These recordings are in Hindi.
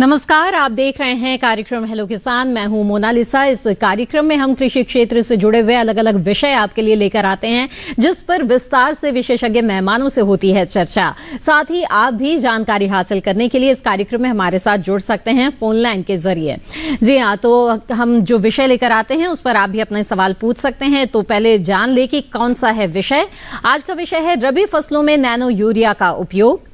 नमस्कार, आप देख रहे हैं कार्यक्रम हेलो किसान। मैं हूं मोनालिसा। इस कार्यक्रम में हम कृषि क्षेत्र से जुड़े हुए अलग अलग विषय आपके लिए लेकर आते हैं, जिस पर विस्तार से विशेषज्ञ मेहमानों से होती है चर्चा। साथ ही आप भी जानकारी हासिल करने के लिए इस कार्यक्रम में हमारे साथ जुड़ सकते हैं फोन लाइन के जरिए। जी हाँ, तो हम जो विषय लेकर आते हैं उस पर आप भी अपने सवाल पूछ सकते हैं। तो पहले जान ले कि कौन सा है विषय। आज का विषय है रबी फसलों में नैनो यूरिया का उपयोग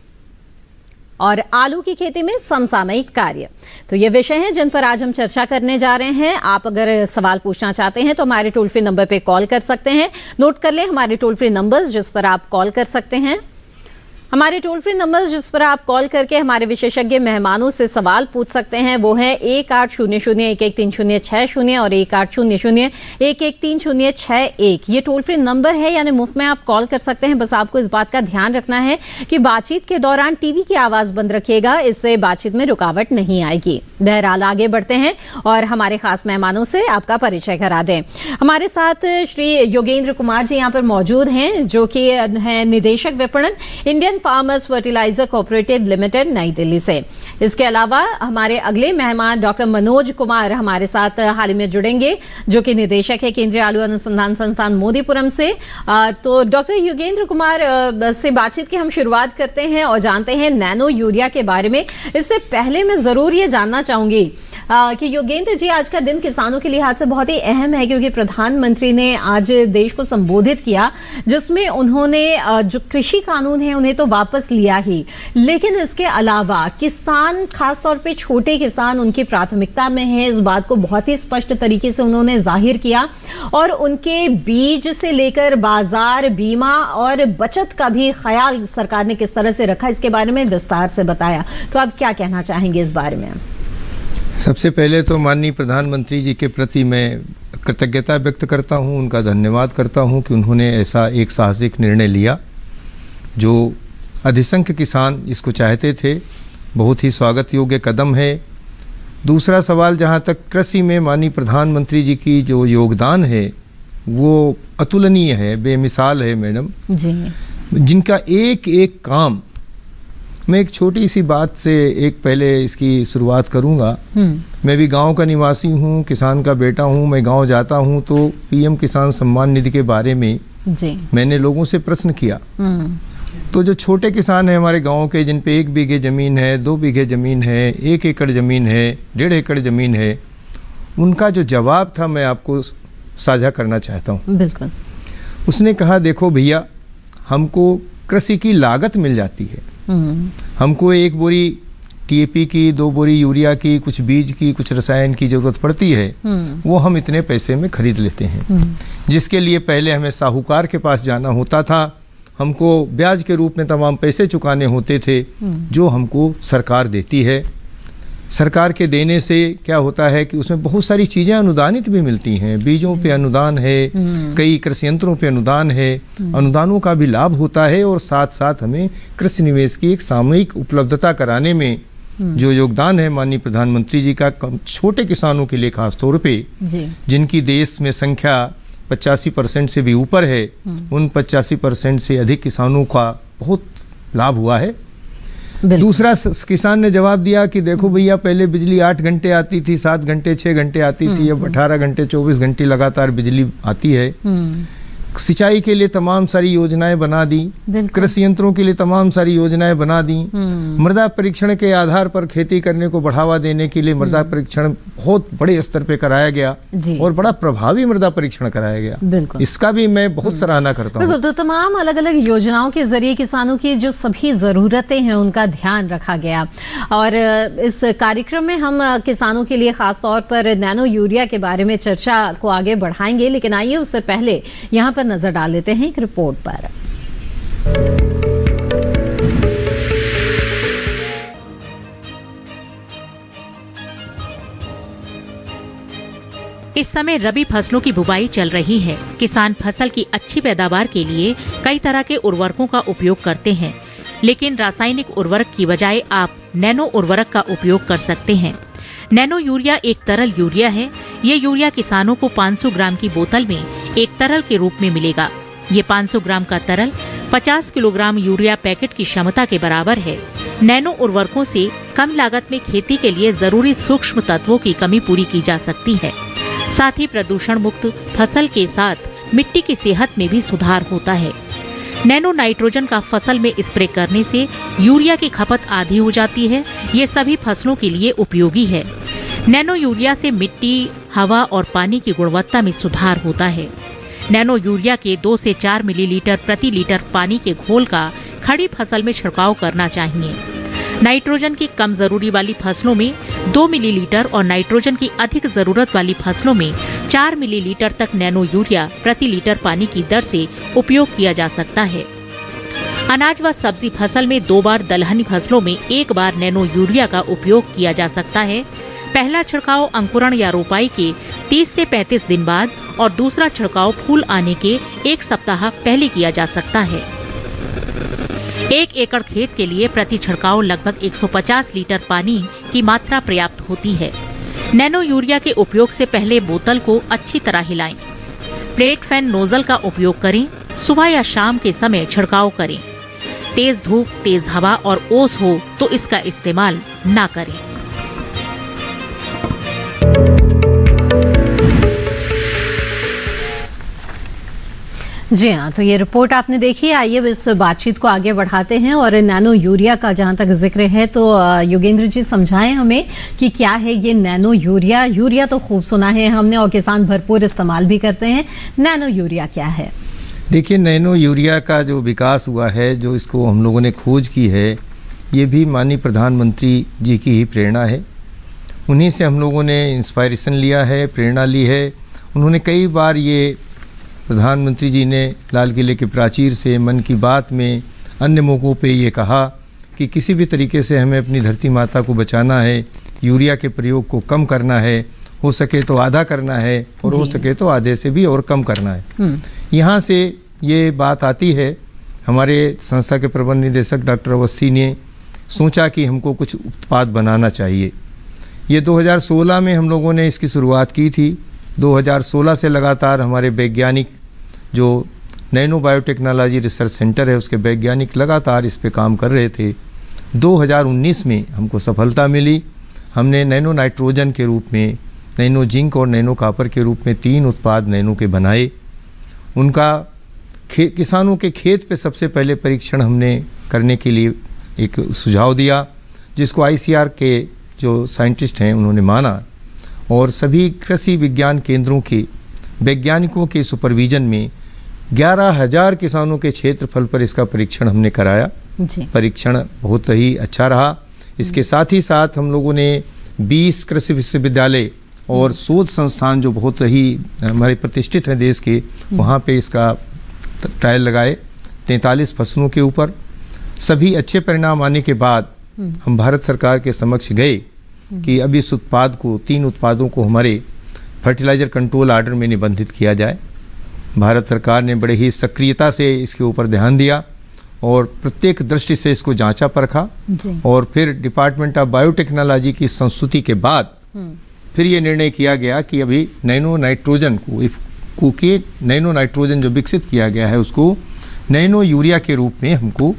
और आलू की खेती में समसामयिक कार्य। तो ये विषय हैं जिन पर आज हम चर्चा करने जा रहे हैं। आप अगर सवाल पूछना चाहते हैं तो हमारे टोल फ्री नंबर पे कॉल कर सकते हैं। नोट कर लें हमारे टोल फ्री नंबर्स जिस पर आप कॉल कर सकते हैं। हमारे टोल फ्री नंबर्स जिस पर आप कॉल करके हमारे विशेषज्ञ मेहमानों से सवाल पूछ सकते हैं वो है 1800-113060 और 1800-113061। ये टोल फ्री नंबर है, यानी मुफ्त में आप कॉल कर सकते हैं। बस आपको इस बात का ध्यान रखना है कि बातचीत के दौरान टीवी की आवाज बंद रखिएगा, इससे बातचीत में रुकावट नहीं आएगी। बहरहाल आगे बढ़ते हैं और हमारे खास मेहमानों से आपका परिचय करा दें। हमारे साथ श्री योगेंद्र कुमार जी यहाँ पर मौजूद हैं, जो कि है निदेशक विपणन Indian farmers fertiliser cooperative limited, New Delhi से। इसके अलावा हमारे अगले मेहमान डॉक्टर मनोज कुमार हमारे साथ हाल ही में जुड़ेंगे, जो कि निदेशक है केंद्रीय आलू अनुसंधान संस्थान मोदीपुरम से। तो डॉक्टर योगेंद्र कुमार से बातचीत की हम शुरुआत करते हैं और जानते हैं नैनो यूरिया के बारे में। इससे पहले मैं जरूर ये जानना चाहूंगी कि योगेंद्र जी, आज का दिन किसानों के लिहाज से बहुत ही अहम है, क्योंकि प्रधानमंत्री ने आज देश को संबोधित किया, जिसमें उन्होंने जो कृषि कानून है उन्हें तो वापस लिया ही, लेकिन इसके अलावा किसान, खासतौर पे छोटे किसान, उनकी प्राथमिकता में है। इस बात को बहुत ही स्पष्ट तरीके से उन्होंने जाहिर किया और उनके बीज से लेकर बाजार, बीमा और बचत का भी ख्याल सरकार ने किस तरह से रखा, इसके बारे में विस्तार से बताया। तो आप क्या कहना चाहेंगे इस बारे में? सबसे पहले तो माननीय प्रधानमंत्री जी के प्रति मैं कृतज्ञता व्यक्त करता हूं, उनका धन्यवाद करता हूं कि उन्होंने ऐसा एक साहसिक निर्णय लिया जो अधिसंख्य किसान इसको चाहते थे। बहुत ही स्वागत योग्य कदम है। दूसरा सवाल, जहां तक कृषि में माननीय प्रधानमंत्री जी की जो योगदान है वो अतुलनीय है, बेमिसाल है मैडम जी। जिनका एक एक काम, मैं एक छोटी सी बात से एक पहले इसकी शुरुआत करूंगा। मैं भी गांव का निवासी हूं, किसान का बेटा हूं। मैं गांव जाता हूं तो पीएम किसान सम्मान निधि के बारे में जी मैंने लोगों से प्रश्न किया। तो जो छोटे किसान हैं हमारे गांव के, जिन पे 1 बीघे ज़मीन है, 2 बीघे ज़मीन है, 1 एकड़ ज़मीन है, 1.5 एकड़ ज़मीन है, उनका जो जवाब था मैं आपको साझा करना चाहता हूँ। बिल्कुल। उसने कहा, देखो भैया, हमको कृषि की लागत मिल जाती है। हमको 1 बोरी टीएपी की, 2 बोरी यूरिया की, कुछ बीज की, कुछ रसायन की जरूरत पड़ती है, वो हम इतने पैसे में खरीद लेते हैं। जिसके लिए पहले हमें साहूकार के पास जाना होता था, हमको ब्याज के रूप में तमाम पैसे चुकाने होते थे, जो हमको सरकार देती है। सरकार के देने से क्या होता है कि उसमें बहुत सारी चीज़ें अनुदानित भी मिलती हैं। बीजों पे अनुदान है, कई कृषि यंत्रों पे अनुदान है, अनुदानों का भी लाभ होता है और साथ साथ हमें कृषि निवेश की एक सामूहिक उपलब्धता कराने में जो योगदान है माननीय प्रधानमंत्री जी का, छोटे किसानों के लिए खास तौर पे, जिनकी देश में संख्या 85% से भी ऊपर है, उन 85% से अधिक किसानों का बहुत लाभ हुआ है। दूसरा, किसान ने जवाब दिया कि देखो भैया, पहले बिजली 8 घंटे आती थी, 7 घंटे, 6 घंटे आती थी, अब 18 घंटे 24 घंटे लगातार बिजली आती है। सिंचाई के लिए तमाम सारी योजनाएं बना दी, कृषि यंत्रों के लिए तमाम सारी योजनाएं बना दी, मृदा परीक्षण के आधार पर खेती करने को बढ़ावा देने के लिए मृदा परीक्षण बहुत बड़े स्तर पे कराया गया और बड़ा प्रभावी मृदा परीक्षण कराया गया। इसका भी मैं बहुत सराहना करता हूँ। तो तमाम अलग अलग योजनाओं के जरिए किसानों की जो सभी जरूरतें हैं उनका ध्यान रखा गया। और इस कार्यक्रम में हम किसानों के लिए खास तौर पर नैनो यूरिया के बारे में चर्चा को आगे बढ़ाएंगे, लेकिन आइए उससे पहले यहाँ पर नजर डाल लेते हैं एक रिपोर्ट पर। इस समय रबी फसलों की बुवाई चल रही है। किसान फसल की अच्छी पैदावार के लिए कई तरह के उर्वरकों का उपयोग करते हैं, लेकिन रासायनिक उर्वरक की बजाय आप नैनो उर्वरक का उपयोग कर सकते हैं। नैनो यूरिया एक तरल यूरिया है। ये यूरिया किसानों को 500 ग्राम की बोतल में एक तरल के रूप में मिलेगा। ये 500 ग्राम का तरल 50 किलोग्राम यूरिया पैकेट की क्षमता के बराबर है। नैनो उर्वरकों से कम लागत में खेती के लिए जरूरी सूक्ष्म तत्वों की कमी पूरी की जा सकती है। साथ ही प्रदूषण मुक्त फसल के साथ मिट्टी की सेहत में भी सुधार होता है। नैनो नाइट्रोजन का फसल में स्प्रे करने से यूरिया की खपत आधी हो जाती है। ये सभी फसलों के लिए उपयोगी है। नैनो यूरिया से मिट्टी, हवा और पानी की गुणवत्ता में सुधार होता है। नैनो यूरिया के 2 से 4 मिलीलीटर प्रति लीटर पानी के घोल का खड़ी फसल में छिड़काव करना चाहिए। नाइट्रोजन की कम जरूरी वाली फसलों में 2 मिलीलीटर और नाइट्रोजन की अधिक जरूरत वाली फसलों में 4 मिलीलीटर तक नैनो यूरिया प्रति लीटर पानी की दर से उपयोग किया जा सकता है। अनाज व सब्जी फसल में 2 बार, दलहनी फसलों में 1 बार नैनो यूरिया का उपयोग किया जा सकता है। पहला छिड़काव अंकुरण या रोपाई के 30 से 35 दिन बाद और दूसरा छिड़काव फूल आने के 1 सप्ताह पहले किया जा सकता है। 1 एकड़ खेत के लिए प्रति छिड़काव लगभग 150 लीटर पानी की मात्रा पर्याप्त होती है। नैनो यूरिया के उपयोग से पहले बोतल को अच्छी तरह हिलाएं। प्लेट फैन नोजल का उपयोग करें। सुबह या शाम के समय छिड़काव करें। तेज धूप, तेज हवा और ओस हो तो इसका इस्तेमाल ना करें। जी हाँ, तो ये रिपोर्ट आपने देखी। आइए इस बातचीत को आगे बढ़ाते हैं और नैनो यूरिया का जहाँ तक जिक्र है तो योगेंद्र जी समझाएं हमें कि क्या है ये नैनो यूरिया। यूरिया तो खूब सुना है हमने और किसान भरपूर इस्तेमाल भी करते हैं। नैनो यूरिया क्या है? देखिए, नैनो यूरिया का जो विकास हुआ है, जो इसको हम लोगों ने खोज की है, ये भी माननीय प्रधानमंत्री जी की ही प्रेरणा है। उन्हीं से हम लोगों ने इंस्पायरेशन लिया है, प्रेरणा ली है। उन्होंने कई बार ये प्रधानमंत्री जी ने लाल किले के प्राचीर से, मन की बात में, अन्य मौक़ों पे ये कहा कि किसी भी तरीके से हमें अपनी धरती माता को बचाना है, यूरिया के प्रयोग को कम करना है, हो सके तो आधा करना है और हो सके तो आधे से भी और कम करना है। यहाँ से ये बात आती है, हमारे संस्था के प्रबंध निदेशक डॉक्टर अवस्थी ने सोचा कि हमको कुछ उत्पाद बनाना चाहिए। ये 2016 में हम लोगों ने इसकी शुरुआत की थी। 2016 से लगातार हमारे वैज्ञानिक, जो नैनो बायोटेक्नोलॉजी रिसर्च सेंटर है, उसके वैज्ञानिक लगातार इस पे काम कर रहे थे। 2019 में हमको सफलता मिली। हमने नैनो नाइट्रोजन के रूप में, नैनो जिंक और नैनो कॉपर के रूप में 3 उत्पाद नैनो के बनाए। उनका किसानों के खेत पे सबसे पहले परीक्षण हमने करने के लिए एक सुझाव दिया, जिसको ICR के जो साइंटिस्ट हैं उन्होंने माना और सभी कृषि विज्ञान केंद्रों के वैज्ञानिकों के सुपरविजन में 11,000 किसानों के क्षेत्रफल पर इसका परीक्षण हमने कराया। परीक्षण बहुत ही अच्छा रहा। इसके साथ ही साथ हम लोगों ने 20 कृषि विश्वविद्यालय और शोध संस्थान जो बहुत ही हमारे प्रतिष्ठित हैं देश के, वहाँ पे इसका ट्रायल लगाए 43 फसलों के ऊपर। सभी अच्छे परिणाम आने के बाद हम भारत सरकार के समक्ष गए कि अब इस उत्पाद को, 3 उत्पादों को हमारे फर्टिलाइज़र कंट्रोल आर्डर में निबंधित किया जाए। भारत सरकार ने बड़े ही सक्रियता से इसके ऊपर ध्यान दिया और प्रत्येक दृष्टि से इसको जांचा परखा और फिर डिपार्टमेंट ऑफ बायोटेक्नोलॉजी की संस्तुति के बाद फिर ये निर्णय किया गया कि अभी नैनो नाइट्रोजन को नैनो नाइट्रोजन जो विकसित किया गया है उसको नैनो यूरिया के रूप में हमको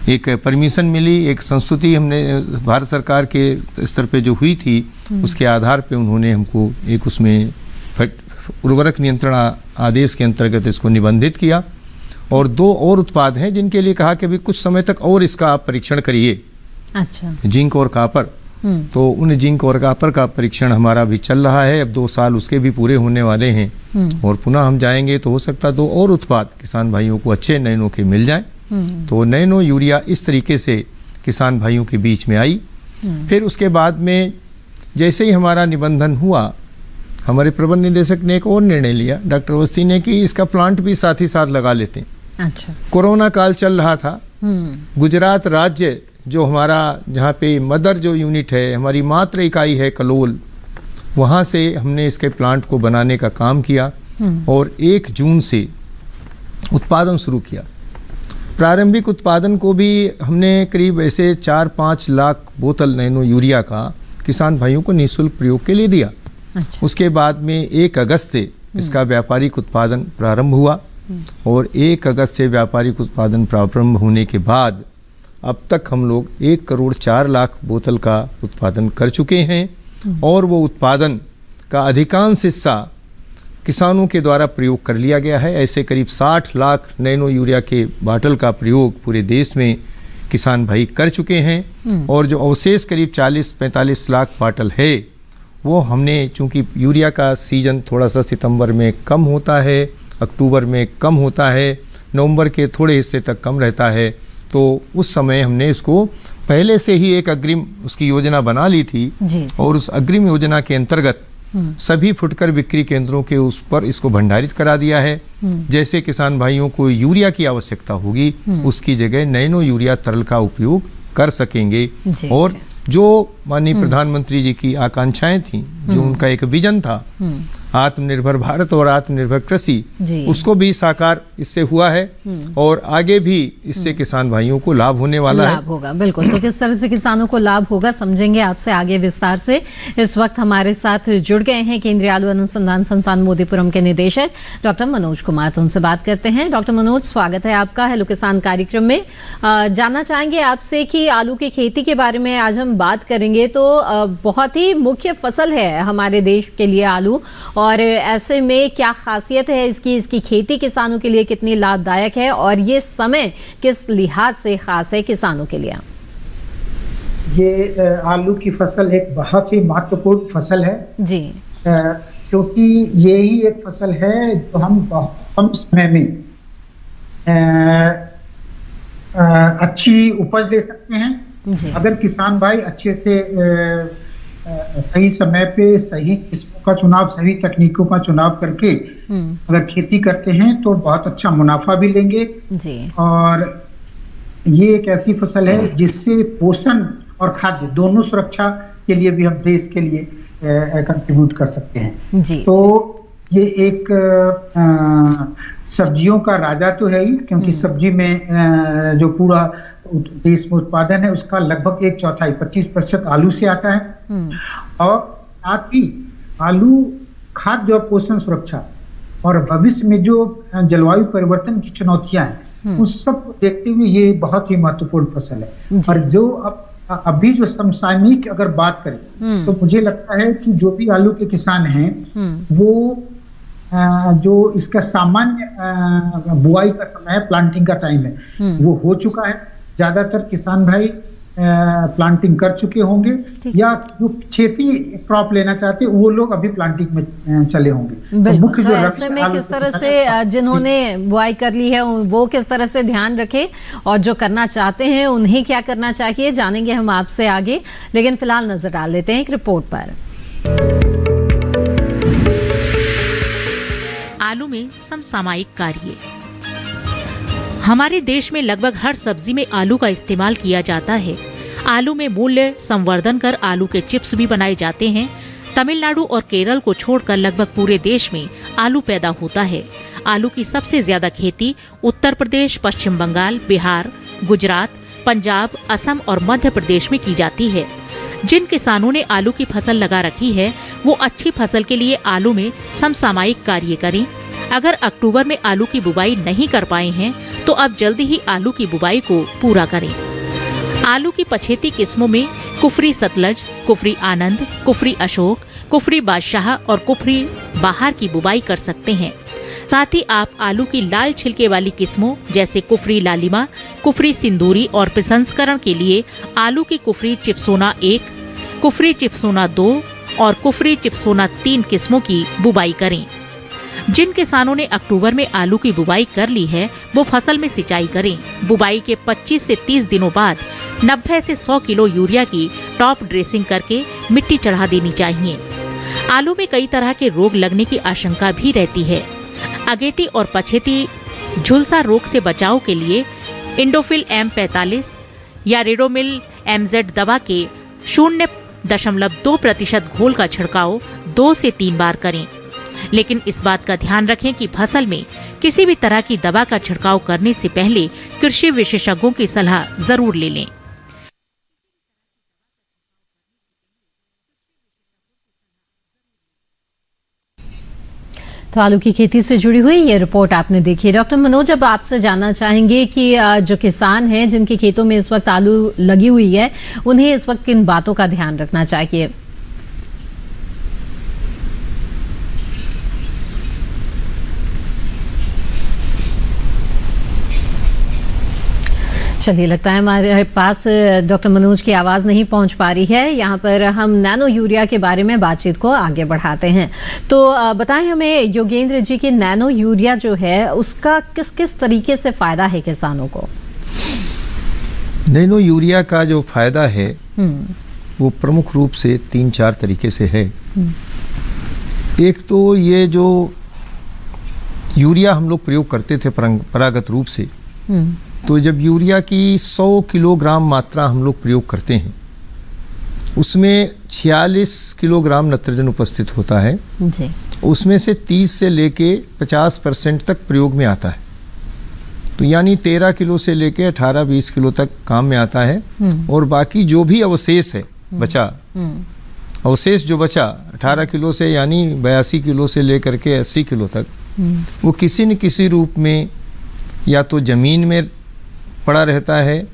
एक परमिशन मिली। एक संस्तुति हमने भारत सरकार के स्तर पे जो हुई थी उसके आधार पे उन्होंने हमको एक उसमें उर्वरक नियंत्रण आदेश के अंतर्गत इसको निबंधित किया। और 2 और उत्पाद हैं जिनके लिए कहा कि अभी कुछ समय तक और इसका आप परीक्षण करिए। अच्छा। जिंक और कॉपर। तो उन जिंक और कॉपर का परीक्षण हमारा भी चल रहा है। अब 2 साल उसके भी पूरे होने वाले हैं और पुनः हम जाएंगे तो हो सकता 2 और उत्पाद किसान भाइयों को अच्छे नैनो के मिल जाए। तो नैनो यूरिया इस तरीके से किसान भाइयों के बीच में आई। फिर उसके बाद में जैसे ही हमारा निबंधन हुआ, हमारे प्रबंध निदेशक ने एक और निर्णय लिया डॉक्टर अवस्थी ने कि इसका प्लांट भी साथ ही साथ लगा लेते हैं। अच्छा। कोरोना काल चल रहा था। गुजरात राज्य जो हमारा, जहाँ पे मदर जो यूनिट है, हमारी मात्र इकाई है कलोल, वहाँ से हमने इसके प्लांट को बनाने का काम किया और 1 जून से उत्पादन शुरू किया। प्रारंभिक उत्पादन को भी हमने करीब ऐसे 4-5 लाख बोतल नैनो यूरिया का किसान भाइयों को निःशुल्क प्रयोग के लिए दिया। अच्छा। उसके बाद में 1 अगस्त से इसका व्यापारिक उत्पादन प्रारंभ हुआ और 1 अगस्त से व्यापारिक उत्पादन प्रारंभ होने के बाद अब तक हम लोग 1,04,00,000 बोतल का उत्पादन कर चुके हैं और वो उत्पादन का अधिकांश हिस्सा किसानों के द्वारा प्रयोग कर लिया गया है। ऐसे करीब 60 लाख नैनो यूरिया के बाटल का प्रयोग पूरे देश में किसान भाई कर चुके हैं और जो अवशेष करीब 40-45 लाख बाटल है वो हमने, चूंकि यूरिया का सीजन थोड़ा सा सितंबर में कम होता है, अक्टूबर में कम होता है, नवंबर के थोड़े हिस्से तक कम रहता है, तो उस समय हमने इसको पहले से ही एक अग्रिम उसकी योजना बना ली थी जी। और उस अग्रिम योजना के अंतर्गत सभी फुटकर बिक्री केंद्रों के उस पर इसको भंडारित करा दिया है। जैसे किसान भाइयों को यूरिया की आवश्यकता होगी उसकी जगह नैनो यूरिया तरल का उपयोग कर सकेंगे। और जो माननीय प्रधानमंत्री जी की आकांक्षाएं थी, जो उनका एक विजन था आत्मनिर्भर भारत और आत्मनिर्भर कृषि, उसको भी साकार इससे हुआ है और आगे भी इससे किसान भाइयों को लाभ होने वाला है। होगा बिल्कुल। तो किस तरह से किसानों को लाभ होगा समझेंगे आपसे आगे विस्तार से। इस वक्त हमारे साथ जुड़ गए हैं केंद्रीय आलू अनुसंधान संस्थान मोदीपुरम के निदेशक डॉक्टर मनोज कुमार। तो उनसे बात करते हैं। डॉक्टर मनोज, स्वागत है आपका हेलो किसान कार्यक्रम में। जानना चाहेंगे आपसे कि आलू की खेती के बारे में आज हम बात करेंगे। तो बहुत ही मुख्य फसल है हमारे देश के लिए आलू, और ऐसे में क्या खासियत है इसकी खेती किसानों के लिए कितनी लाभदायक है और ये समय किस लिहाज से खास है किसानों के लिए? ये आलू की फसल एक बहुत ही महत्वपूर्ण फसल है जी, क्योंकि ये ही एक फसल है जो हम बहुत कम समय में अच्छी उपज दे सकते हैं जी। अगर किसान भाई अच्छे से सही समय पे सही किस्मों का चुनाव, सही तकनीकों का चुनाव करके अगर खेती करते हैं तो बहुत अच्छा मुनाफा भी लेंगे जी। और ये एक ऐसी फसल है जिससे पोषण और खाद्य दोनों सुरक्षा के लिए भी हम देश के लिए कंट्रीब्यूट कर सकते हैं जी। तो ये एक सब्जियों का राजा तो है ही, क्योंकि सब्जी में जो पूरा देश में उत्पादन है उसका लगभग 1/4 25% आलू से आता है और साथ ही आलू खाद्य और पोषण सुरक्षा और भविष्य में जो जलवायु परिवर्तन की चुनौतियां हैं उस सब को देखते हुए ये बहुत ही महत्वपूर्ण फसल है। और जो अभी जो समसामयिक अगर बात करें तो मुझे लगता है कि जो भी आलू के किसान हैं वो जो इसका सामान्य बुआई का समय है, प्लांटिंग का टाइम है, वो हो चुका है। ज्यादातर किसान भाई प्लांटिंग कर चुके होंगे या जो खेती क्रॉप लेना चाहते हैं वो लोग अभी प्लांटिंग में चले होंगे। तो मुख्य तो ऐसे में किस तरह से जिन्होंने बुआई कर ली है वो किस तरह से ध्यान रखे और जो करना चाहते हैं उन्हें क्या करना चाहिए, जानेंगे हम आपसे आगे। लेकिन फिलहाल नजर डाल लेते हैं एक रिपोर्ट पर। आलू में समसामयिक कार्य। हमारे देश में लगभग हर सब्जी में आलू का इस्तेमाल किया जाता है। आलू में मूल्य संवर्धन कर आलू के चिप्स भी बनाए जाते हैं। तमिलनाडु और केरल को छोड़कर लगभग पूरे देश में आलू पैदा होता है। आलू की सबसे ज्यादा खेती उत्तर प्रदेश, पश्चिम बंगाल, बिहार, गुजरात, पंजाब, असम और मध्य प्रदेश में की जाती है। जिन किसानों ने आलू की फसल लगा रखी है वो अच्छी फसल के लिए आलू में समसामयिक कार्य करें। अगर अक्टूबर में आलू की बुवाई नहीं कर पाए हैं तो अब जल्दी ही आलू की बुवाई को पूरा करें। आलू की पछेती किस्मों में कुफरी सतलज, कुफरी आनंद, कुफरी अशोक, कुफरी बादशाह और कुफरी बाहर की बुवाई कर सकते हैं। साथ ही आप आलू की लाल छिलके वाली किस्मों जैसे कुफरी लालिमा, कुफरी सिंदूरी और प्रसंस्करण के लिए आलू की कुफरी चिप्सोना 1, कुफरी चिप्सोना 2 और कुफरी चिप्सोना 3 किस्मों की बुवाई करें। जिन किसानों ने अक्टूबर में आलू की बुवाई कर ली है वो फसल में सिंचाई करें। बुवाई के 25 से 30 दिनों बाद 90 से 100 किलो यूरिया की टॉप ड्रेसिंग करके मिट्टी चढ़ा देनी चाहिए। आलू में कई तरह के रोग लगने की आशंका भी रहती है। अगेती और पछेती झुलसा रोग से बचाव के लिए इंडोफिल M45 या रेडोमिल MZ दवा के 0.2% घोल का छिड़काव 2 से 3 बार करें। लेकिन इस बात का ध्यान रखें कि फसल में किसी भी तरह की दवा का छिड़काव करने से पहले कृषि विशेषज्ञों की सलाह जरूर ले लें। तो आलू की खेती से जुड़ी हुई ये रिपोर्ट आपने देखी। डॉक्टर मनोज, अब आपसे जानना चाहेंगे कि जो किसान हैं जिनके खेतों में इस वक्त आलू लगी हुई है, उन्हें इस वक्त किन बातों का ध्यान रखना चाहिए? चलिए, लगता है हमारे पास डॉक्टर मनोज की आवाज नहीं पहुंच पा रही है। यहाँ पर हम नैनो यूरिया के बारे में बातचीत को आगे बढ़ाते हैं। तो बताएं हमें योगेंद्र जी कि नैनो यूरिया जो है उसका किस किस तरीके से फायदा है किसानों को? नैनो यूरिया का जो फायदा है वो प्रमुख रूप से 3-4 तरीके से है। एक तो ये जो यूरिया हम लोग प्रयोग करते थे परंपरागत रूप से, तो जब यूरिया की 100 किलोग्राम मात्रा हम लोग प्रयोग करते हैं उसमें 46 किलोग्राम नाइट्रोजन उपस्थित होता है जी। उसमें से 30 से लेके 50% तक प्रयोग में आता है। तो यानी 13 किलो से लेके 18-20 किलो तक काम में आता है। और बाकी जो भी अवशेष है अवशेष जो बचा 18 किलो से यानी 82 किलो से लेकर के 80 किलो तक, वो किसी न किसी रूप में या तो जमीन में पड़ा रहता है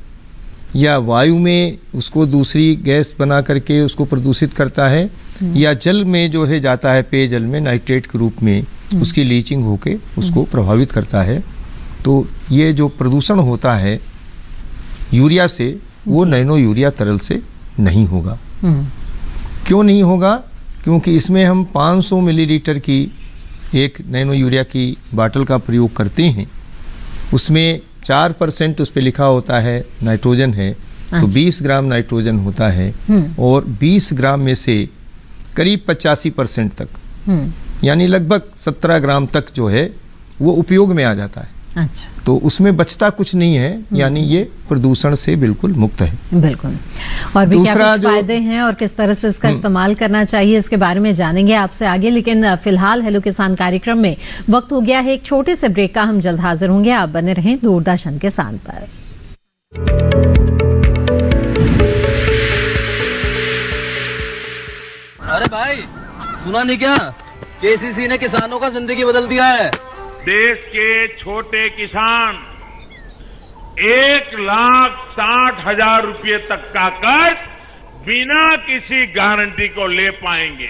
या वायु में उसको दूसरी गैस बना करके उसको प्रदूषित करता है, या जल में जो है जाता है, पेयजल में नाइट्रेट के रूप में उसकी लीचिंग होके उसको प्रभावित करता है। तो ये जो प्रदूषण होता है यूरिया से वो नैनो यूरिया तरल से नहीं होगा। क्यों नहीं होगा? क्योंकि इसमें हम 500 मिलीलीटर की एक नैनो यूरिया की बाटल का प्रयोग करते हैं, उसमें 4% उस पर लिखा होता है नाइट्रोजन है, तो 20 ग्राम नाइट्रोजन होता है और 20 ग्राम में से करीब 85% तक यानी लगभग 17 ग्राम तक जो है वो उपयोग में आ जाता है। अच्छा। तो उसमें बचता कुछ नहीं है, यानी ये प्रदूषण से बिल्कुल मुक्त है। बिल्कुल। और भी क्या कुछ फायदे हैं और किस तरह से इसका इस्तेमाल करना चाहिए, इसके बारे में जानेंगे आपसे आगे। लेकिन फिलहाल हेलो किसान कार्यक्रम में वक्त हो गया है एक छोटे से ब्रेक का। हम जल्द हाजिर होंगे, आप बने रहें दूरदर्शन किसान पर। अरे भाई, सुना नहीं क्या? केसीसी ने किसानों का जिंदगी बदल दिया है। देश के छोटे किसान 1,60,000 रुपये तक का कर्ज बिना किसी गारंटी को ले पाएंगे।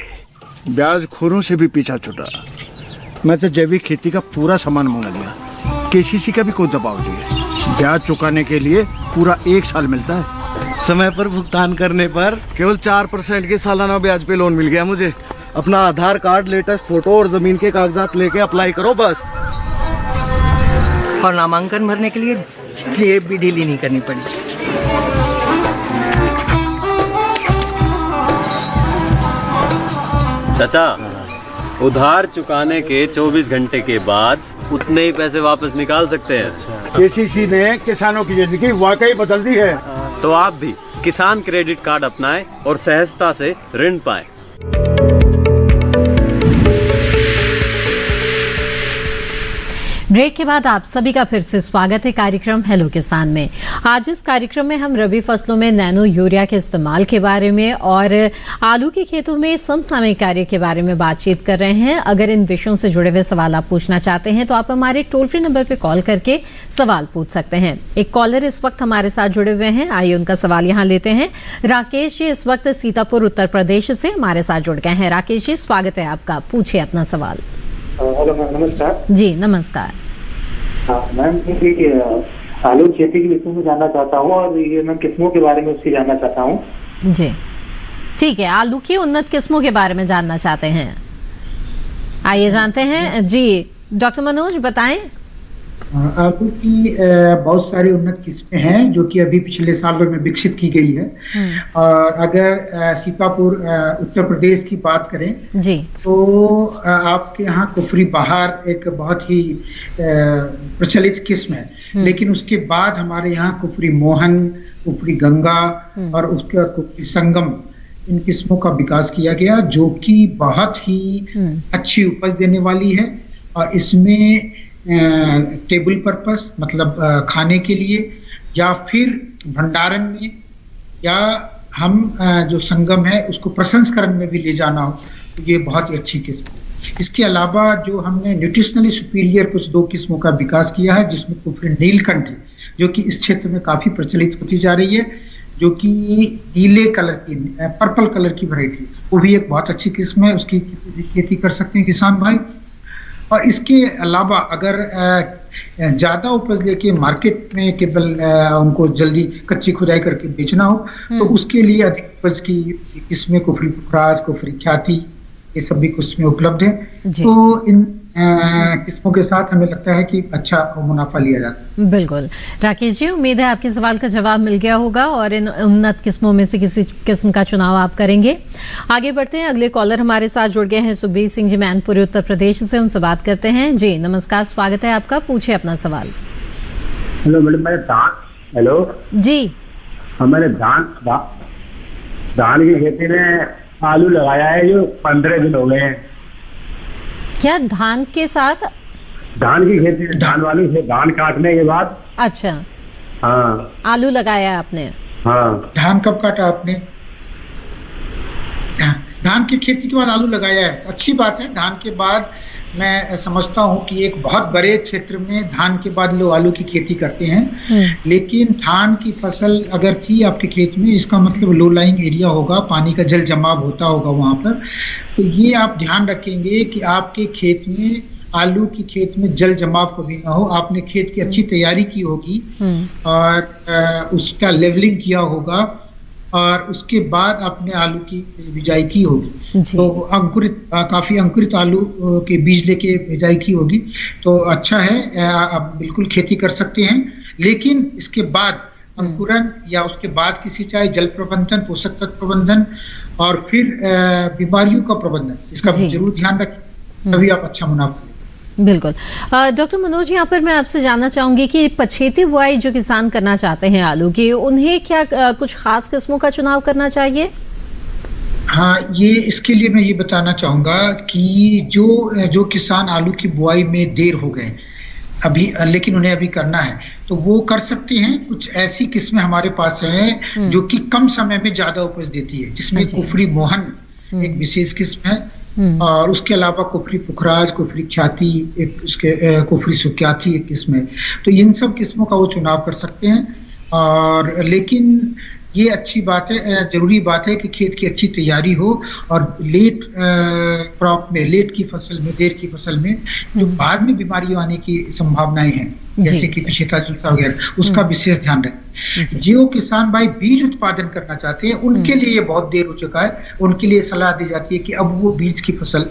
ब्याज खोरों से भी पीछा छुटा। मैं तो जैविक खेती का पूरा सामान मंगा लिया। केसीसी का भी कोई दबाव नहीं है। ब्याज चुकाने के लिए पूरा 1 साल मिलता है। समय पर भुगतान करने पर केवल 4% के सालाना ब्याज पे लोन मिल गया मुझे। अपना आधार कार्ड, लेटेस्ट फोटो और जमीन के कागजात लेके अप्लाई करो बस। और नामांकन भरने के लिए जेब भी ढीली नहीं करनी पड़ी। चाचा, उधार चुकाने के 24 घंटे के बाद उतने ही पैसे वापस निकाल सकते हैं। केसीसी ने किसानों की जिंदगी वाकई बदल दी है। तो आप भी किसान क्रेडिट कार्ड अपनाएं और सहजता से ऋण पाएं। ब्रेक के बाद आप सभी का फिर से स्वागत है कार्यक्रम हेलो किसान में। आज इस कार्यक्रम में हम रबी फसलों में नैनो यूरिया के इस्तेमाल के बारे में और आलू के खेतों में समसामयिक कार्य के बारे में बातचीत कर रहे हैं। अगर इन विषयों से जुड़े हुए सवाल आप पूछना चाहते हैं तो आप हमारे टोल फ्री नंबर पर कॉल करके सवाल पूछ सकते हैं। एक कॉलर इस वक्त हमारे साथ जुड़े हुए हैं, आइए उनका सवाल यहाँ लेते हैं। राकेश जी इस वक्त सीतापुर उत्तर प्रदेश से हमारे साथ जुड़ गए हैं। राकेश जी स्वागत है आपका, पूछिए अपना सवाल। हेलो मैम, नमस्कार। जी नमस्कार। हाँ मैम, आलू खेती के विषय में जानना चाहता हूँ और ये मैं किस्मों के बारे में उसकी जानना चाहता हूँ। जी ठीक है, आलू की उन्नत किस्मों के बारे में जानना चाहते हैं, आइए जानते हैं। जी डॉक्टर मनोज बताएं। आलू की बहुत सारी उन्नत किस्में हैं जो कि अभी पिछले सालों में विकसित की गई है। और अगर सीतापुर उत्तर प्रदेश की बात करें जी तो आपके यहाँ कुफरी बहार एक बहुत ही प्रचलित किस्म है, लेकिन उसके बाद हमारे यहाँ कुफरी मोहन, कुफरी गंगा और उसका कुफरी संगम, इन किस्मों का विकास किया गया जो कि बहुत ही अच्छी उपज देने वाली है। और इसमें टेबल पर्पस मतलब खाने के लिए या फिर भंडारण में या हम जो संगम है उसको प्रसंस्करण में भी ले जाना हो, तो ये बहुत ही अच्छी किस्म है। इसके अलावा जो हमने न्यूट्रिशनली सुपीरियर कुछ 2 किस्मों का विकास किया है, जिसमें कुफरी नीलकंठ है, जो कि इस क्षेत्र में काफी प्रचलित होती जा रही है, जो कि नीले कलर की पर्पल कलर की वैरायटी, वो भी एक बहुत अच्छी किस्म है, उसकी खेती कर सकते हैं किसान भाई। और इसके अलावा अगर ज्यादा उपज लेके मार्केट में केवल उनको जल्दी कच्ची खुदाई करके बेचना हो तो उसके लिए अधिक उपज की किस्में कुफरी पुखराज, कुफरी ख्याति, ये सब भी किस्में उपलब्ध है। तो इन किस्मों के साथ हमें लगता है कि अच्छा मुनाफा लिया जा सकता है। बिल्कुल राकेश जी, उम्मीद है आपके सवाल का जवाब मिल गया होगा और इन उन्नत किस्मों में से किसी किस्म का चुनाव आप करेंगे। आगे बढ़ते हैं, अगले कॉलर हमारे साथ जुड़ गए हैं सुखबीर सिंह जी मैनपुरी उत्तर प्रदेश से, उनसे बात करते हैं। जी नमस्कार, स्वागत है आपका, पूछे अपना सवाल। हेलो मैडम, मैं हेलो जी, हमारे धान की खेती में आलू लगाया है जो 15 दिन हो गए हैं। क्या धान के साथ? धान की खेती, धान वाली से धान काटने के बाद। अच्छा, हाँ, आलू लगाया आपने? हाँ। धान कब काटा आपने? धान की खेती के बाद आलू लगाया है, अच्छी बात है। धान के बाद मैं समझता हूँ कि एक बहुत बड़े क्षेत्र में धान के बाद लोग आलू की खेती करते हैं, लेकिन धान की फसल अगर थी आपके खेत में, इसका मतलब लो लाइंग एरिया होगा, पानी का जल जमाव होता होगा वहां पर। तो ये आप ध्यान रखेंगे कि आपके खेत में, आलू की खेत में जल जमाव कभी ना हो। आपने खेत की अच्छी तैयारी की होगी और उसका लेवलिंग किया होगा और उसके बाद आपने आलू की बिजाई की होगी। तो काफी अंकुरित आलू के बीज लेके बिजाई की होगी, तो अच्छा है, आप बिल्कुल खेती कर सकते हैं। लेकिन इसके बाद अंकुरन या उसके बाद की सिंचाई, जल प्रबंधन, पोषक तत्व प्रबंधन और फिर बीमारियों का प्रबंधन, इसका जरूर ध्यान रखें, तभी आप अच्छा मुनाफा। बिल्कुल। डॉक्टर मनोज, यहाँ पर मैं आपसे जानना चाहूंगी कि पछेती बुआई जो किसान करना चाहते हैं आलू की, उन्हें क्या कुछ खास किस्मों का चुनाव करना चाहिए? हाँ, ये इसके लिए मैं ये बताना चाहूंगा कि जो किसान आलू की बुआई में देर हो गए अभी, लेकिन उन्हें अभी करना है, तो वो कर सकते हैं। कुछ ऐसी किस्में हमारे पास हैं जो कि कम समय में ज्यादा उपज देती है, जिसमें कुफरी मोहन एक विशेष किस्म है, और उसके अलावा कुफरी पुखराज, कुफरी ख्याति, एक उसके कुफरी सुख्याति एक किस्म है। तो इन सब किस्मों का वो चुनाव कर सकते हैं। और लेकिन ये अच्छी बात है, जरूरी बात है कि खेत की अच्छी तैयारी हो और लेट क्रॉप में, लेट की फसल में, देर की फसल में जो बाद में बीमारियों आने की संभावनाएं हैं, जैसे कि पिछेता झुलसा वगैरह, उसका विशेष ध्यान रखें। जो किसान भाई बीज उत्पादन करना चाहते हैं, उनके लिए ये बहुत देर हो चुका है। उनके लिए सलाह दी जाती है कि अब वो बीज की फसल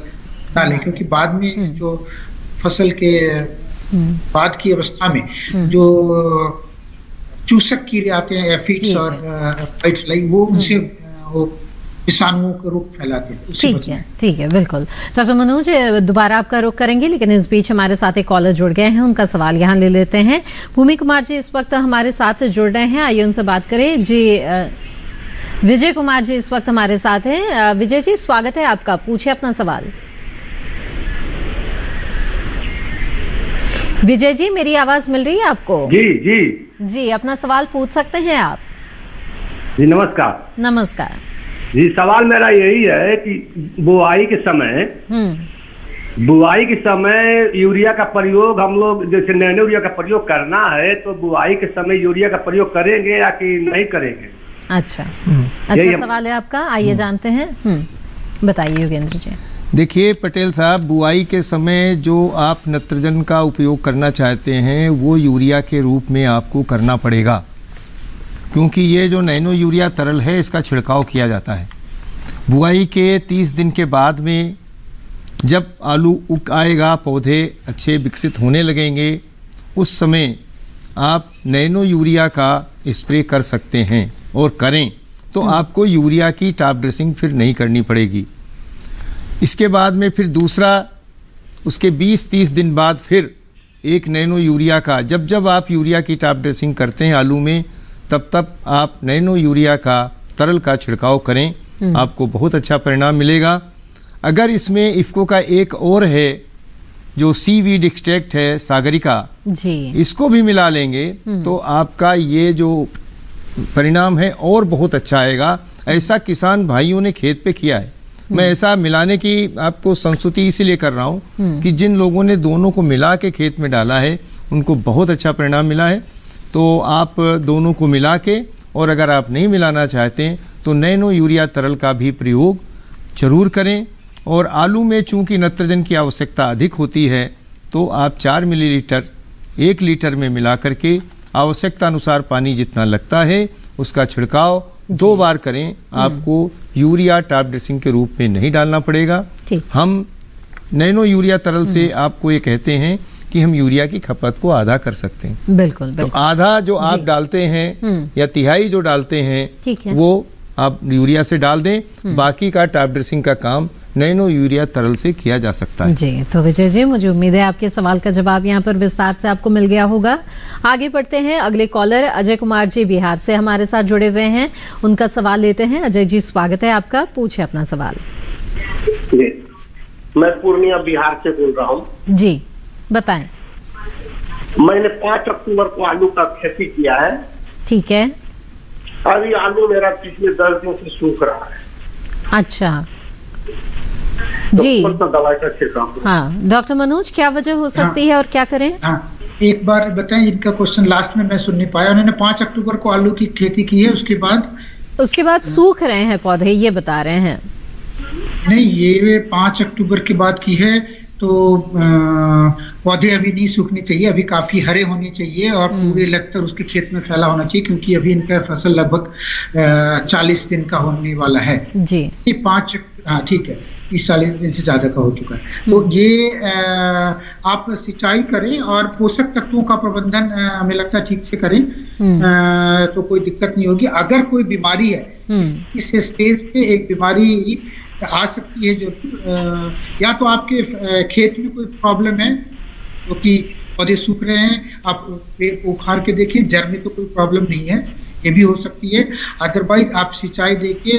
डालें, क्योंकि बाद में जो फसल के बाद की अवस्था में जो चूसक कीड़े आते हैं, एफिड्स और व्हाइट फ्लाई, वो उनसे किसानों को रोग फैलाते हैं। ठीक है, बिल्कुल। डॉक्टर मनोज, दोबारा आपका रुख करेंगे, लेकिन इस बीच हमारे साथ एक कॉलर जुड़ गए हैं, उनका सवाल यहाँ ले लेते हैं। भूमि कुमार जी इस वक्त हमारे साथ जुड़ रहे हैं, आइए उनसे बात करें। जी विजय कुमार जी इस वक्त हमारे साथ हैं। विजय जी, स्वागत है आपका, पूछे अपना सवाल। विजय जी, मेरी आवाज मिल रही है आपको? जी, अपना सवाल पूछ सकते हैं आप। जी नमस्कार। नमस्कार जी, सवाल मेरा यही है कि बुआई के समय यूरिया का प्रयोग, हम लोग जैसे नैनो यूरिया का प्रयोग करना है, तो बुआई के समय यूरिया का प्रयोग करेंगे या कि नहीं करेंगे? अच्छा सवाल है आपका, आइए जानते हैं। बताइए योगेंद्र जी। देखिए पटेल साहब, बुआई के समय जो आप नत्रजन का उपयोग करना चाहते हैं वो यूरिया के रूप में आपको करना पड़ेगा, क्योंकि ये जो नैनो यूरिया तरल है इसका छिड़काव किया जाता है। बुआई के 30 दिन के बाद में जब आलू उग आएगा, पौधे अच्छे विकसित होने लगेंगे, उस समय आप नैनो यूरिया का स्प्रे कर सकते हैं, और करें तो आपको यूरिया की टॉप ड्रेसिंग फिर नहीं करनी पड़ेगी। इसके बाद में फिर दूसरा, उसके 20-30 दिन बाद फिर एक नैनो यूरिया का, जब आप यूरिया की टॉप ड्रेसिंग करते हैं आलू में, तब आप नैनो यूरिया का तरल का छिड़काव करें, आपको बहुत अच्छा परिणाम मिलेगा। अगर इसमें इफ्को का एक और है जो सीवीड एक्सट्रैक्ट है, सागरिका जी, इसको भी मिला लेंगे तो आपका ये जो परिणाम है और बहुत अच्छा आएगा। ऐसा किसान भाइयों ने खेत पे किया है, मैं ऐसा मिलाने की आपको संस्तुति इसीलिए कर रहा हूँ कि जिन लोगों ने दोनों को मिला के खेत में डाला है उनको बहुत अच्छा परिणाम मिला है। तो आप दोनों को मिला के, और अगर आप नहीं मिलाना चाहते हैं तो नैनो यूरिया तरल का भी प्रयोग जरूर करें। और आलू में चूंकि नाइट्रोजन की आवश्यकता अधिक होती है तो आप 4 मिलीलीटर 1 लीटर में मिला करके आवश्यकता अनुसार पानी जितना लगता है उसका छिड़काव 2 बार करें। आपको यूरिया टॉप ड्रेसिंग के रूप में नहीं डालना पड़ेगा। हम नैनो यूरिया तरल से आपको ये कहते हैं कि हम यूरिया की खपत को आधा कर सकते हैं। बिल्कुल, तो आधा जो आप डालते हैं या तिहाई जो डालते हैं वो आप यूरिया से डाल दें। बाकी का टॉप ड्रेसिंग का काम नैनो यूरिया तरल से किया जा सकता है। जी, तो विजय जी, मुझे उम्मीद है आपके सवाल का जवाब यहाँ पर विस्तार से आपको मिल गया होगा। आगे बढ़ते हैं, अगले कॉलर अजय कुमार जी बिहार से हमारे साथ जुड़े हुए हैं, उनका सवाल लेते हैं। अजय जी, स्वागत है आपका, पूछे अपना सवाल। जी, मैं पूर्णिया बिहार से बोल रहा हूँ। जी, बताएं। मैंने 5 अक्टूबर को आलू का खेती किया है। ठीक है। अभी आलू मेरा पिछले 10 दिन से सूख रहा है। अच्छा तो जी, दवाई का छिड़काव। हाँ, डॉक्टर मनोज, क्या वजह हो सकती है और क्या करें? हाँ, एक बार बताएं, इनका क्वेश्चन लास्ट में मैं सुन नहीं पाया। उन्होंने 5 अक्टूबर को आलू की खेती की है, उसके बाद सूख रहे हैं पौधे, ये बता रहे हैं। नहीं, ये 5 अक्टूबर के बाद की है तो पौधे अभी नहीं सूखने चाहिए, अभी काफी हरे होने चाहिए और पूरे लगतर उसके खेत में फैला होना चाहिए, क्योंकि अभी इनका फसल लगभग 40 दिन का होने वाला है जी। ये 5, हाँ ठीक है, 40 दिन से ज्यादा का हो चुका है। तो ये आप सिंचाई करें और पोषक तत्वों का प्रबंधन हमें लगता है ठीक से करें तो कोई दिक्कत नहीं होगी। अगर कोई बीमारी है इस स्टेज पे, एक बीमारी आ सकती है जो या तो आपके खेत में कोई प्रॉब्लम है क्योंकि पौधे सूख रहे हैं, आप पेड़ को उखाड़ के देखिए, जड़ में तो कोई प्रॉब्लम नहीं है, ये भी हो सकती है। अदरवाइज आप सिंचाई देके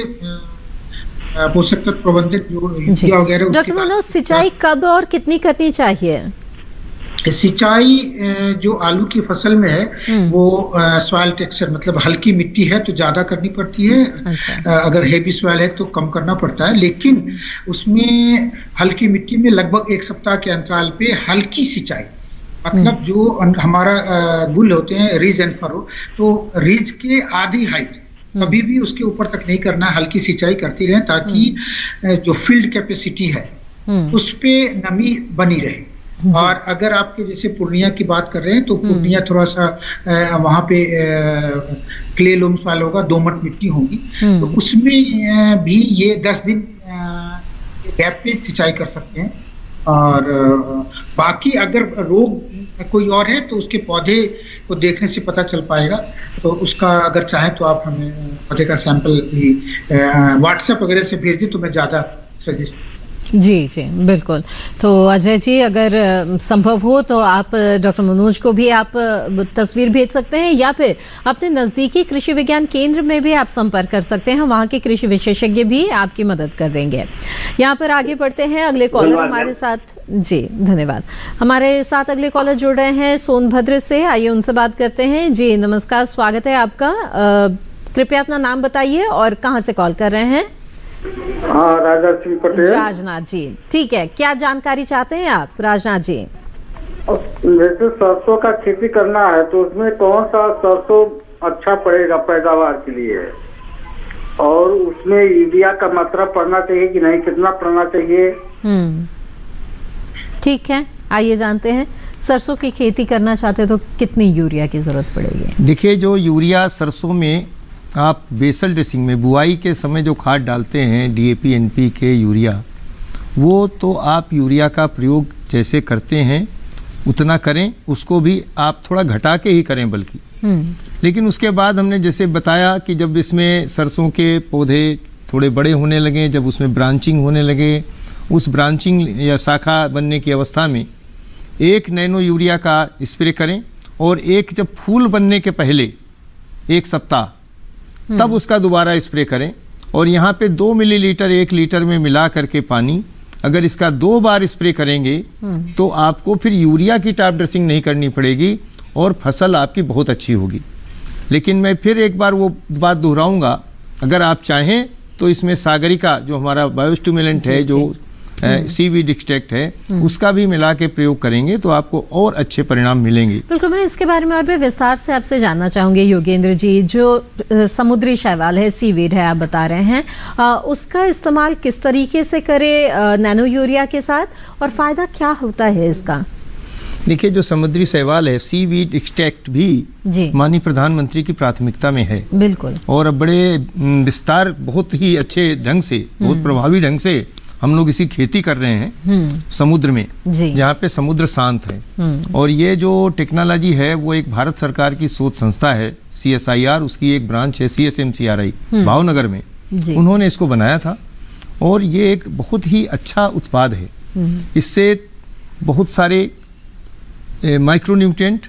पोषक तत्व प्रबंधन यूरिया वगैरह। डॉक्टर मनोज, सिंचाई कब और कितनी करनी चाहिए? सिंचाई जो आलू की फसल में है वो सॉइल टेक्सचर मतलब हल्की मिट्टी है तो ज्यादा करनी पड़ती है। अच्छा। अगर हेवी सॉइल है तो कम करना पड़ता है, लेकिन उसमें हल्की मिट्टी में लगभग 1 सप्ताह के अंतराल पे हल्की सिंचाई, मतलब जो हमारा गुल होते हैं रिज एंड फरो, तो रिज के आधी हाइट कभी भी उसके ऊपर तक नहीं करना, हल्की सिंचाई करती रहे ताकि जो फील्ड कैपेसिटी है उस पे नमी बनी रहे। और अगर आपके जैसे पूर्णिया की बात कर रहे हैं तो पूर्णिया थोड़ा सा वहां पे क्ले लोम सॉइल होगा, दोमट मिट्टी होगी, तो उसमें भी ये 10 दिन गैप पे सिंचाई कर सकते हैं। और बाकी अगर रोग कोई और है तो उसके पौधे को देखने से पता चल पाएगा, तो उसका अगर चाहे तो आप हमें पौधे का सैंपल भी व्हाट्सएप वगैरह से भेज दें तो मैं ज्यादा सजेस्ट। जी जी बिल्कुल। तो अजय जी, अगर संभव हो तो आप डॉक्टर मनोज को भी आप तस्वीर भेज सकते हैं या फिर अपने नजदीकी कृषि विज्ञान केंद्र में भी आप संपर्क कर सकते हैं, वहां के कृषि विशेषज्ञ भी आपकी मदद कर देंगे। यहाँ पर आगे बढ़ते हैं, अगले कॉलर हमारे साथ। जी धन्यवाद। हमारे साथ अगले कॉलर जुड़ रहे हैं सोनभद्र से, आइए उनसे बात करते हैं। जी नमस्कार, स्वागत है आपका। कृपया अपना नाम बताइए और कहाँ से कॉल कर रहे हैं? हाँ, राजनाथ सिंह पटेल। राजनाथ जी, ठीक है, क्या जानकारी चाहते हैं आप राजनाथ जी? जैसे सरसों का खेती करना है तो उसमें कौन सा सरसों अच्छा पड़ेगा पैदावार के लिए, और उसमें यूरिया का मात्रा पड़ना चाहिए कि नहीं, कितना पड़ना चाहिए? ठीक है, आइए जानते हैं, सरसों की खेती करना चाहते तो कितनी यूरिया की जरूरत पड़ेगी? देखिए, जो यूरिया सरसों में आप बेसल ड्रेसिंग में बुआई के समय जो खाद डालते हैं DAP NPK यूरिया, वो तो आप यूरिया का प्रयोग जैसे करते हैं उतना करें, उसको भी आप थोड़ा घटा के ही करें बल्कि। लेकिन उसके बाद हमने जैसे बताया कि जब इसमें सरसों के पौधे थोड़े बड़े होने लगे, जब उसमें ब्रांचिंग होने लगे, उस ब्रांचिंग या शाखा बनने की अवस्था में 1 नैनो यूरिया का स्प्रे करें, और एक जब फूल बनने के पहले 1 सप्ताह तब उसका दोबारा स्प्रे करें। और यहाँ पे 2 मिलीलीटर 1 लीटर में मिला करके पानी, अगर इसका 2 बार स्प्रे करेंगे तो आपको फिर यूरिया की टॉप ड्रेसिंग नहीं करनी पड़ेगी और फसल आपकी बहुत अच्छी होगी। लेकिन मैं फिर एक बार वो बात दोहराऊंगा, अगर आप चाहें तो इसमें सागरिका जो हमारा बायोस्टिमुलेंट है, जो सीवीड एक्सट्रैक्ट है, उसका भी मिला के प्रयोग करेंगे तो आपको और अच्छे परिणाम मिलेंगे। बिल्कुल, मैं इसके बारे में और भी विस्तार से आपसे जानना चाहूंगी योगेंद्र जी। जो समुद्री शैवाल है, सीवीड है, आप बता रहे हैं, उसका इस्तेमाल किस तरीके से करें नैनो यूरिया के साथ, और फायदा क्या होता है इसका? देखिए, जो समुद्री शैवाल है, सीवीड एक्सट्रैक्ट भी माननीय प्रधानमंत्री की प्राथमिकता में है। बिल्कुल। और बड़े विस्तार, बहुत ही अच्छे ढंग से, बहुत प्रभावी ढंग से हम लोग इसी खेती कर रहे हैं समुद्र में, जहाँ पे समुद्र शांत है। और ये जो टेक्नोलॉजी है वो एक भारत सरकार की शोध संस्था है, CSIR, उसकी एक ब्रांच है CSMCRI भावनगर में, उन्होंने इसको बनाया था। और ये एक बहुत ही अच्छा उत्पाद है। इससे बहुत सारे माइक्रोन्यूट्रिएंट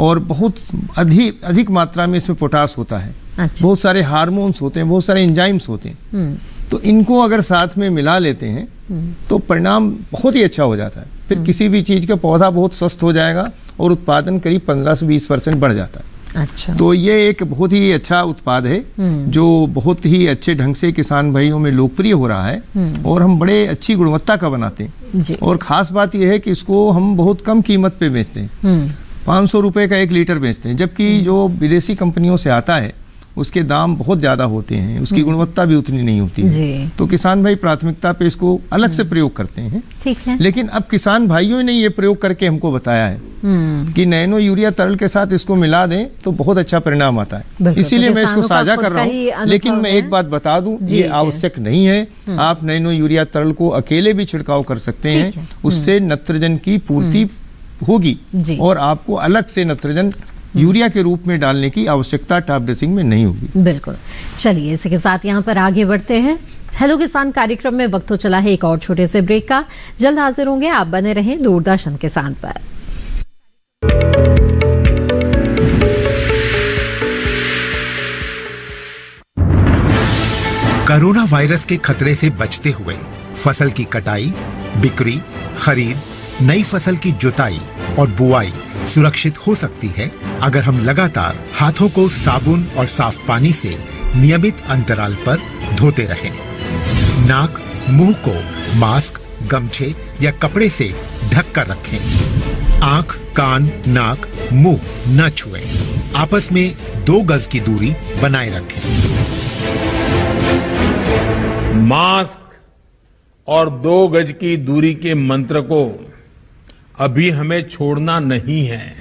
और बहुत अधिक मात्रा में इसमें पोटास होता है। बहुत सारे हार्मोन्स होते हैं, बहुत सारे एंजाइम्स होते हैं। तो इनको अगर साथ में मिला लेते हैं तो परिणाम बहुत ही अच्छा हो जाता है। फिर किसी भी चीज़ का पौधा बहुत स्वस्थ हो जाएगा और उत्पादन करीब 15 से 20% बढ़ जाता है। अच्छा। तो ये एक बहुत ही अच्छा उत्पाद है जो बहुत ही अच्छे ढंग से किसान भाइयों में लोकप्रिय हो रहा है और हम बड़े अच्छी गुणवत्ता का बनाते हैं। और ख़ास बात यह है कि इसको हम बहुत कम कीमत पे बेचते हैं, 500 रुपये का 1 लीटर बेचते हैं, जबकि जो विदेशी कंपनियों से आता है उसके दाम बहुत ज़्यादा होते हैं, उसकी गुणवत्ता भी उतनी नहीं होती है। तो किसान भाई प्राथमिकता पे इसको अलग से प्रयोग करते हैं। ठीक है। लेकिन अब किसान भाइयों ने ये प्रयोग करके हमको बताया है कि नैनो यूरिया तरल के साथ इसको मिला दें तो बहुत अच्छा परिणाम आता है। इसीलिए मैं इसको साझा कर रहा हूँ। लेकिन मैं एक बात बता दूं, ये आवश्यक नहीं है। आप नैनो यूरिया तरल को अकेले भी छिड़काव कर सकते हैं, उससे नत्रजन की पूर्ति होगी और आपको अलग से नत्रजन यूरिया के रूप में डालने की आवश्यकता टॉप ड्रेसिंग में नहीं होगी। बिल्कुल। चलिए, इसी के साथ यहाँ पर आगे बढ़ते हैं। हेलो किसान कार्यक्रम में वक्त हो चला है एक और छोटे से ब्रेक का। जल्द हाजिर होंगे, आप बने रहें दूरदर्शन किसान पर। कोरोना वायरस के खतरे से बचते हुए फसल की कटाई, बिक्री, खरीद, नई फसल की जुताई और बुआई सुरक्षित हो सकती है अगर हम लगातार हाथों को साबुन और साफ पानी से नियमित अंतराल पर धोते रहें। नाक, मुंह को मास्क, गमछे या कपड़े से ढक कर रखें। आंख, कान, नाक, मुंह न छुएं। आपस में 2 गज की दूरी बनाए रखें। मास्क और 2 गज की दूरी के मंत्र को अभी हमें छोड़ना नहीं है।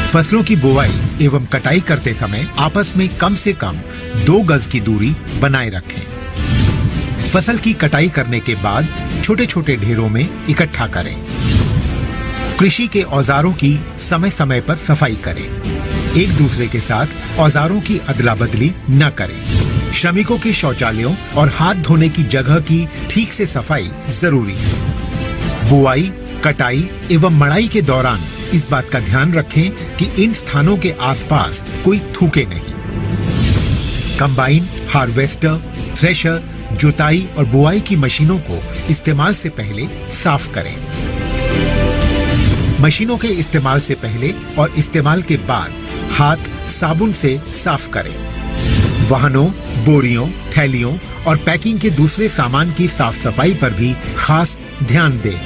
फसलों की बुवाई एवं कटाई करते समय आपस में कम से कम 2 गज की दूरी बनाए रखें। फसल की कटाई करने के बाद छोटे छोटे ढेरों में इकट्ठा करें। कृषि के औजारों की समय समय पर सफाई करें। एक दूसरे के साथ औजारों की अदला बदली न करें। श्रमिकों के शौचालयों और हाथ धोने की जगह की ठीक से सफाई जरूरी है। बुआई, कटाई एवं मड़ाई के दौरान इस बात का ध्यान रखें कि इन स्थानों के आसपास कोई थूके नहीं। कंबाइन, हार्वेस्टर, थ्रेशर, जुताई और बुआई की मशीनों को इस्तेमाल से पहले साफ करें। मशीनों के इस्तेमाल से पहले और इस्तेमाल के बाद हाथ साबुन से साफ करें। वाहनों, बोरियों, थैलियों और पैकिंग के दूसरे सामान की साफ सफाई पर भी खास ध्यान दें।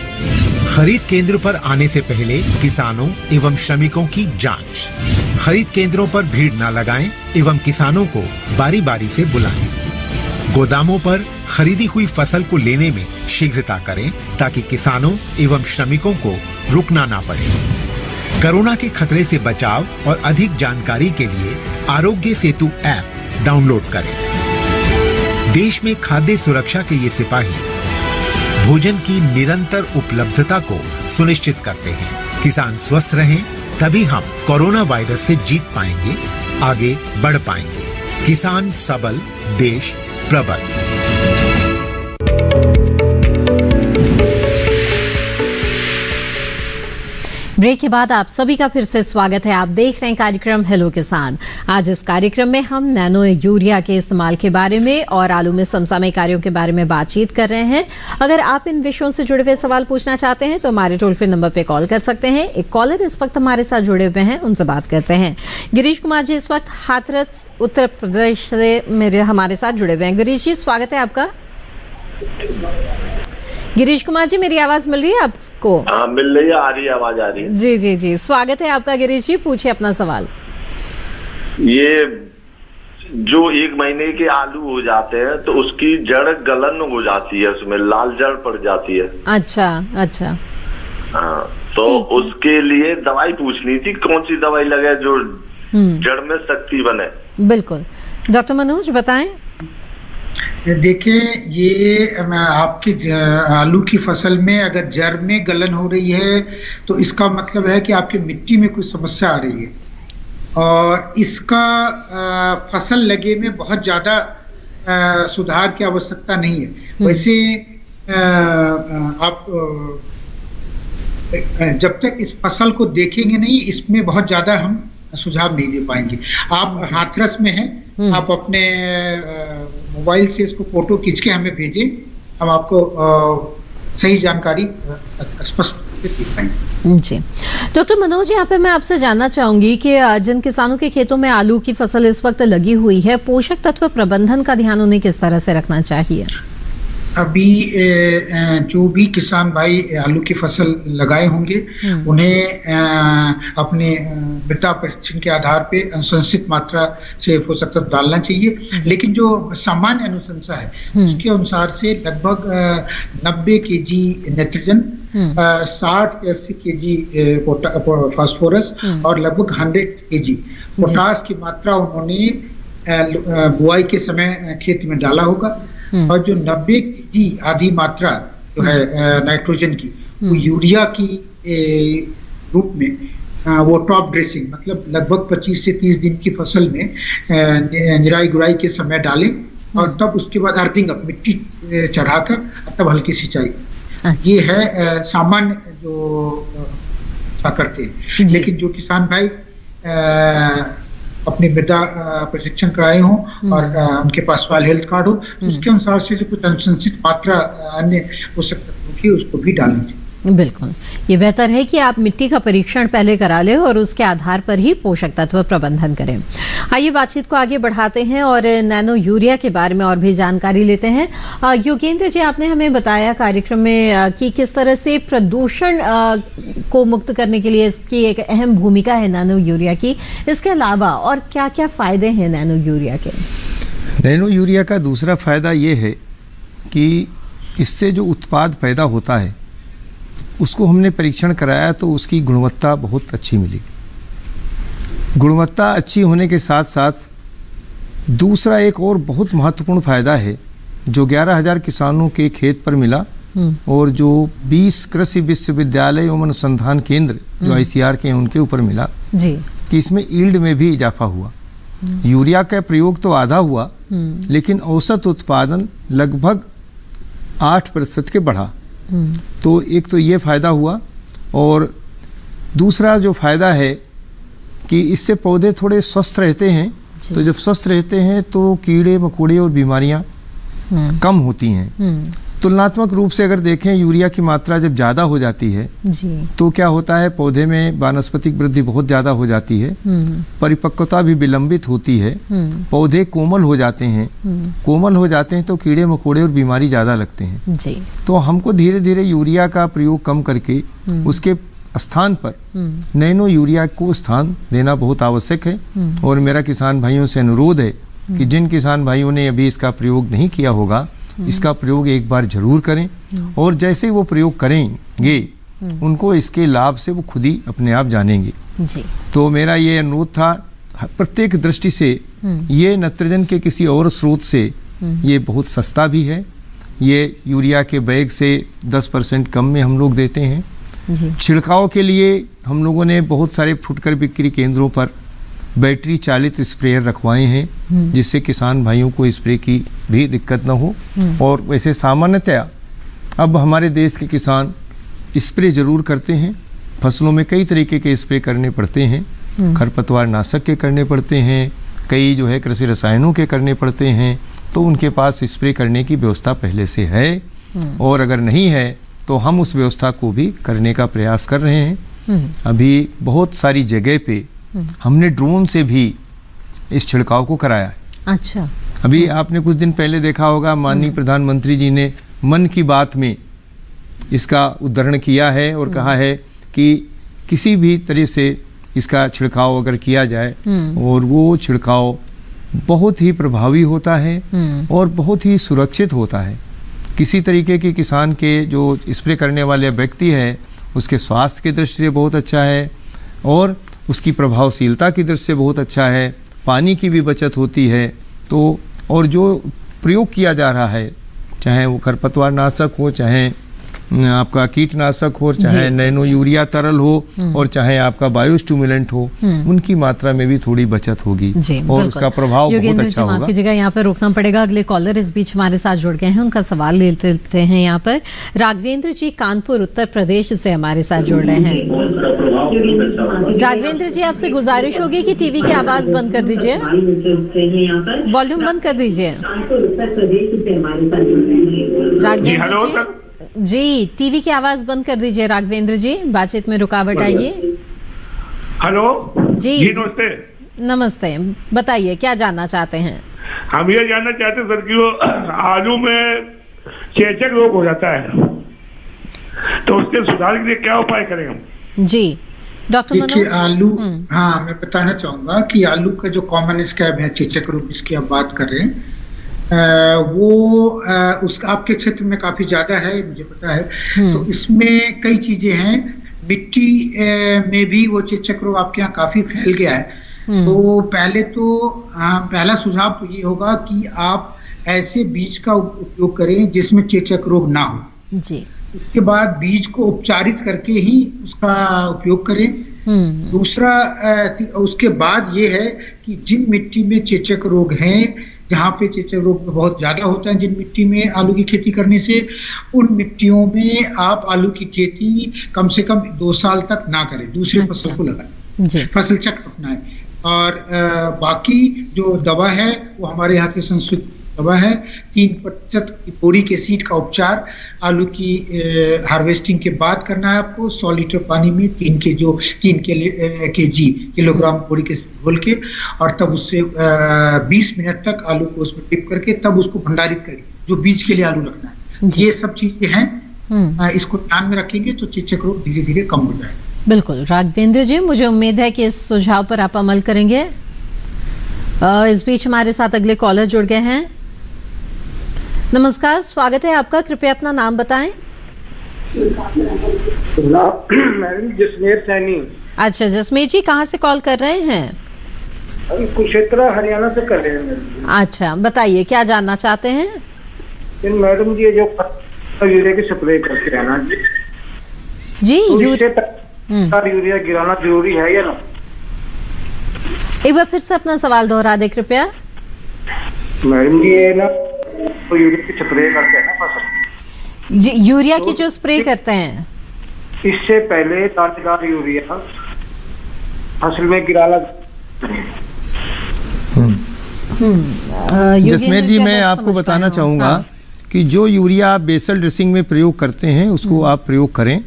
खरीद केंद्र पर आने से पहले किसानों एवं श्रमिकों की जांच। खरीद केंद्रों पर भीड़ न लगाएं एवं किसानों को बारी बारी से बुलाएं। गोदामों पर खरीदी हुई फसल को लेने में शीघ्रता करें ताकि किसानों एवं श्रमिकों को रुकना ना पड़े। कोरोना के खतरे से बचाव और अधिक जानकारी के लिए आरोग्य सेतु ऐप डाउनलोड करें। देश में खाद्य सुरक्षा के ये सिपाही भोजन की निरंतर उपलब्धता को सुनिश्चित करते हैं। किसान स्वस्थ रहें तभी हम कोरोना वायरस से जीत पाएंगे, आगे बढ़ पाएंगे। किसान सबल, देश प्रबल। ब्रेक के बाद आप सभी का फिर से स्वागत है। आप देख रहे हैं कार्यक्रम हेलो किसान। आज इस कार्यक्रम में हम नैनो यूरिया के इस्तेमाल के बारे में और आलू में समसामयिक कार्यों के बारे में बातचीत कर रहे हैं। अगर आप इन विषयों से जुड़े हुए सवाल पूछना चाहते हैं तो हमारे टोल फ्री नंबर पे कॉल कर सकते हैं। एक कॉलर इस वक्त हमारे साथ जुड़े हुए हैं, उनसे बात करते हैं। गिरीश कुमार जी इस वक्त हाथरस उत्तर प्रदेश से हमारे साथ जुड़े हुए हैं। गिरीश जी स्वागत है आपका। गिरीश कुमार जी मेरी आवाज मिल रही है आपको? हाँ मिल रही है, आ रही है, आवाज आ रही है। जी जी जी स्वागत है आपका गिरीश जी, पूछिए अपना सवाल। ये जो 1 महीने के आलू हो जाते हैं तो उसकी जड़ गलन हो जाती है, उसमें लाल जड़ पड़ जाती है। अच्छा अच्छा। हाँ तो उसके लिए दवाई पूछनी थी, कौन सी दवाई लगे जो जड़ में शक्ति बने। बिल्कुल, डॉक्टर मनोज बताएं। देखिए ये आपकी आलू की फसल में अगर जड़ में गलन हो रही है तो इसका मतलब है कि आपकी मिट्टी में कोई समस्या आ रही है और इसका फसल लगे में बहुत ज्यादा सुधार की आवश्यकता नहीं है। वैसे आप जब तक इस फसल को देखेंगे नहीं, इसमें बहुत ज्यादा हम सुझाव नहीं दे पाएंगे। आप हाथरस में हैं, आप अपने मोबाइल से इसको फोटो खींच के हमें भेजें, हम आपको सही जानकारी स्पष्ट दे पाएंगे। जी डॉक्टर मनोज, यहाँ पे मैं आपसे जानना चाहूंगी कि जिन किसानों के खेतों में आलू की फसल इस वक्त लगी हुई है, पोषक तत्व प्रबंधन का ध्यान उन्हें किस तरह से रखना चाहिए? अभी जो भी किसान भाई आलू की फसल लगाए होंगे उन्हें अपने मृदा परीक्षण के आधार पे अनुशंसित मात्रा से पोषक तत्व डालना चाहिए। लेकिन जो सामान्य अनुशंसा है उसके अनुसार से लगभग 90 केजी नाइट्रोजन, 60 से 80 केजी फास्फोरस और लगभग 100 केजी पोटास की मात्रा उन्होंने बुआई के समय खेत में डाला होगा। और जो 90 केजी आधी मात्रा जो है नाइट्रोजन की, वो यूरिया की रूप में वो टॉप ड्रेसिंग मतलब लगभग 25 से 30 दिन की फसल में निराई गुड़ाई के समय डालें और तब उसके बाद अर्थिंग अप मिट्टी चढ़ाकर तब हल्की सिंचाई। ये है सामान्य जो करते हैं। लेकिन जो किसान भाई अपने मृदा प्रशिक्षण कराए हों और उनके पास सॉइल हेल्थ कार्ड हो तो उसके अनुसार से जो कुछ अनुशंसित मात्रा अन्य पोषक तत्वों की उसको भी डालनी चाहिए। बिल्कुल, ये बेहतर है कि आप मिट्टी का परीक्षण पहले करा लें और उसके आधार पर ही पोषक तत्व प्रबंधन करें। आइए बातचीत को आगे बढ़ाते हैं और नैनो यूरिया के बारे में और भी जानकारी लेते हैं। योगेंद्र जी, आपने हमें बताया कार्यक्रम में कि किस तरह से प्रदूषण को मुक्त करने के लिए इसकी एक अहम भूमिका है नैनो यूरिया की। इसके अलावा और क्या क्या फायदे हैं नैनो यूरिया के? नैनो यूरिया का दूसरा फायदा ये है कि इससे जो उत्पाद पैदा होता है उसको हमने परीक्षण कराया तो उसकी गुणवत्ता बहुत अच्छी मिली। गुणवत्ता अच्छी होने के साथ साथ दूसरा एक और बहुत महत्वपूर्ण फायदा है जो 11,000 किसानों के खेत पर मिला और जो 20 कृषि विश्वविद्यालय एवं अनुसंधान केंद्र जो ICR के हैं उनके ऊपर मिला जी कि इसमें ईल्ड में भी इजाफा हुआ। यूरिया का प्रयोग तो आधा हुआ लेकिन औसत उत्पादन लगभग 8% के बढ़ा। तो एक तो ये फायदा हुआ और दूसरा जो फायदा है कि इससे पौधे थोड़े स्वस्थ रहते हैं। तो जब स्वस्थ रहते हैं तो कीड़े मकोड़े और बीमारियां कम होती हैं। तुलनात्मक रूप से अगर देखें यूरिया की मात्रा जब ज़्यादा हो जाती है तो क्या होता है, पौधे में वानस्पतिक वृद्धि बहुत ज़्यादा हो जाती है, परिपक्वता भी विलंबित होती है, पौधे कोमल हो जाते हैं। कोमल हो जाते हैं तो कीड़े मकोड़े और बीमारी ज़्यादा लगते हैं जी। तो हमको धीरे धीरे यूरिया का प्रयोग कम करके उसके स्थान पर नैनो यूरिया को स्थान देना बहुत आवश्यक है। और मेरा किसान भाइयों से अनुरोध है कि जिन किसान भाइयों ने अभी इसका प्रयोग नहीं किया होगा इसका प्रयोग एक बार जरूर करें और जैसे वो प्रयोग करेंगे उनको इसके लाभ से वो खुद ही अपने आप जानेंगे जी। तो मेरा ये अनुरोध था, प्रत्येक दृष्टि से ये नाइट्रोजन के किसी और स्रोत से ये बहुत सस्ता भी है। ये यूरिया के बैग से 10% कम में हम लोग देते हैं। छिड़काव के लिए हम लोगों ने बहुत सारे फुटकर बिक्री केंद्रों पर बैटरी चालित स्प्रेयर रखवाए हैं जिससे किसान भाइयों को स्प्रे की भी दिक्कत न हो। और वैसे सामान्यतया अब हमारे देश के किसान स्प्रे जरूर करते हैं फसलों में कई तरीके के स्प्रे करने पड़ते हैं, खरपतवार नाशक के करने पड़ते हैं, कई जो है कृषि रसायनों के करने पड़ते हैं, तो उनके पास स्प्रे करने की व्यवस्था पहले से है, और अगर नहीं है तो हम उस व्यवस्था को भी करने का प्रयास कर रहे हैं। अभी बहुत सारी जगह पे हमने ड्रोन से भी इस छिड़काव को कराया है। अच्छा। अभी आपने कुछ दिन पहले देखा होगा, माननीय प्रधानमंत्री जी ने मन की बात में इसका उद्धरण किया है और कहा है कि किसी भी तरह से इसका छिड़काव अगर किया जाए और वो छिड़काव बहुत ही प्रभावी होता है और बहुत ही सुरक्षित होता है। किसी तरीके की किसान के जो स्प्रे करने वाले व्यक्ति है उसके स्वास्थ्य की दृष्टि से बहुत अच्छा है और उसकी प्रभावशीलता की दृष्टि से बहुत अच्छा है, पानी की भी बचत होती है। तो और जो प्रयोग किया जा रहा है, चाहे वो खरपतवार नाशक हो, चाहे आपका कीटनाशक हो, चाहे नैनो यूरिया तरल हो और चाहे आपका बायोस्टिमुलेंट हो, उनकी मात्रा में भी थोड़ी बचत होगी और उसका प्रभाव बहुत अच्छा होगा। जगह यहाँ पर रोकना पड़ेगा। अगले कॉलर इस बीच हमारे साथ जुड़ गए हैं, उनका सवाल लेते हैं। यहाँ पर राघवेंद्र जी कानपुर उत्तर प्रदेश से हमारे साथ जुड़ रहे हैं। राघवेंद्र जी, आपसे गुजारिश होगी कि टीवी की आवाज बंद कर दीजिए, वॉल्यूम बंद कर दीजिए। राघवेंद्र जी, टीवी की आवाज बंद कर दीजिए। राघवेंद्र जी, बातचीत में रुकावट आएगी। हेलो जी, नमस्ते। नमस्ते, बताइए क्या जानना चाहते हैं? हम ये जानना चाहते हैं सर कि वो आलू में चेचक रोग हो जाता है, तो उसके सुधार के लिए क्या उपाय करें हम? जी डॉक्टर देखिए, आलू, हाँ, मैं बताना चाहूंगा कि आलू का जो कॉमन स्कैब है, चेचक रोग जिसकी आप बात कर रहे हैं, वो उसका आपके क्षेत्र में काफी ज्यादा है, मुझे पता है। तो इसमें कई चीजें हैं। मिट्टी में भी वो चेचक रोग आपके यहाँ काफी फैल गया है। तो पहला सुझाव तो ये होगा कि आप ऐसे बीज का उपयोग करें जिसमें चेचक रोग ना हो जी। उसके बाद बीज को उपचारित करके ही उसका उपयोग करें। दूसरा, उसके बाद ये है कि जिन मिट्टी में चेचक रोग हैं, जहाँ पे चेचक रोग बहुत ज्यादा होता है, जिन मिट्टी में आलू की खेती करने से, उन मिट्टियों में आप आलू की खेती कम से कम 2 साल तक ना करें, दूसरे फसल को लगाएं, फसल चक्र अपनाएं। और बाकी जो दवा है वो हमारे यहाँ से संस्कृत दवा है। 3% बोरिक एसिड का उपचार आलू की हार्वेस्टिंग के बाद करना है आपको। 100 लीटर पानी में 3 किलोग्राम बोरिक एसिड घोल के, और तब उससे 20 मिनट तक आलू को उसमें डिप करके तब उसको भंडारित करें, जो बीज के लिए आलू रखना है। ये सब चीजें हैं, इसको ध्यान में रखेंगे तो चेचक रोग धीरे धीरे कम हो जाएगा। बिल्कुल राघवेंद्र जी, मुझे उम्मीद है कि इस सुझाव पर आप अमल करेंगे। इस बीच हमारे साथ अगले कॉलर जुड़ गए हैं। नमस्कार, स्वागत है आपका, कृपया अपना नाम बताएं। मैडम जसमेर सैनी। अच्छा, जसमेर जी कहाँ से कॉल कर रहे हैं? कुरुक्षेत्र हरियाणा से कर रहे हैं। अच्छा, बताइए क्या जानना चाहते हैं? मैडम जी, जो यूरिया की स्प्रे करते हैं ना जी, यूरिया गिराना जरूरी है या ना? एक बार फिर से अपना सवाल दोहरा दे कृपया। मैडम जी, ये ना तो यूरिया की स्प्रे करते हैं ना फसल जी, यूरिया की जो स्प्रे करते हैं, इससे पहले दानेदार यूरिया फसल में गिराना। जसमेर जी, मैं आपको बताना चाहूँगा कि जो यूरिया आप बेसल ड्रेसिंग में प्रयोग करते हैं उसको आप प्रयोग करें।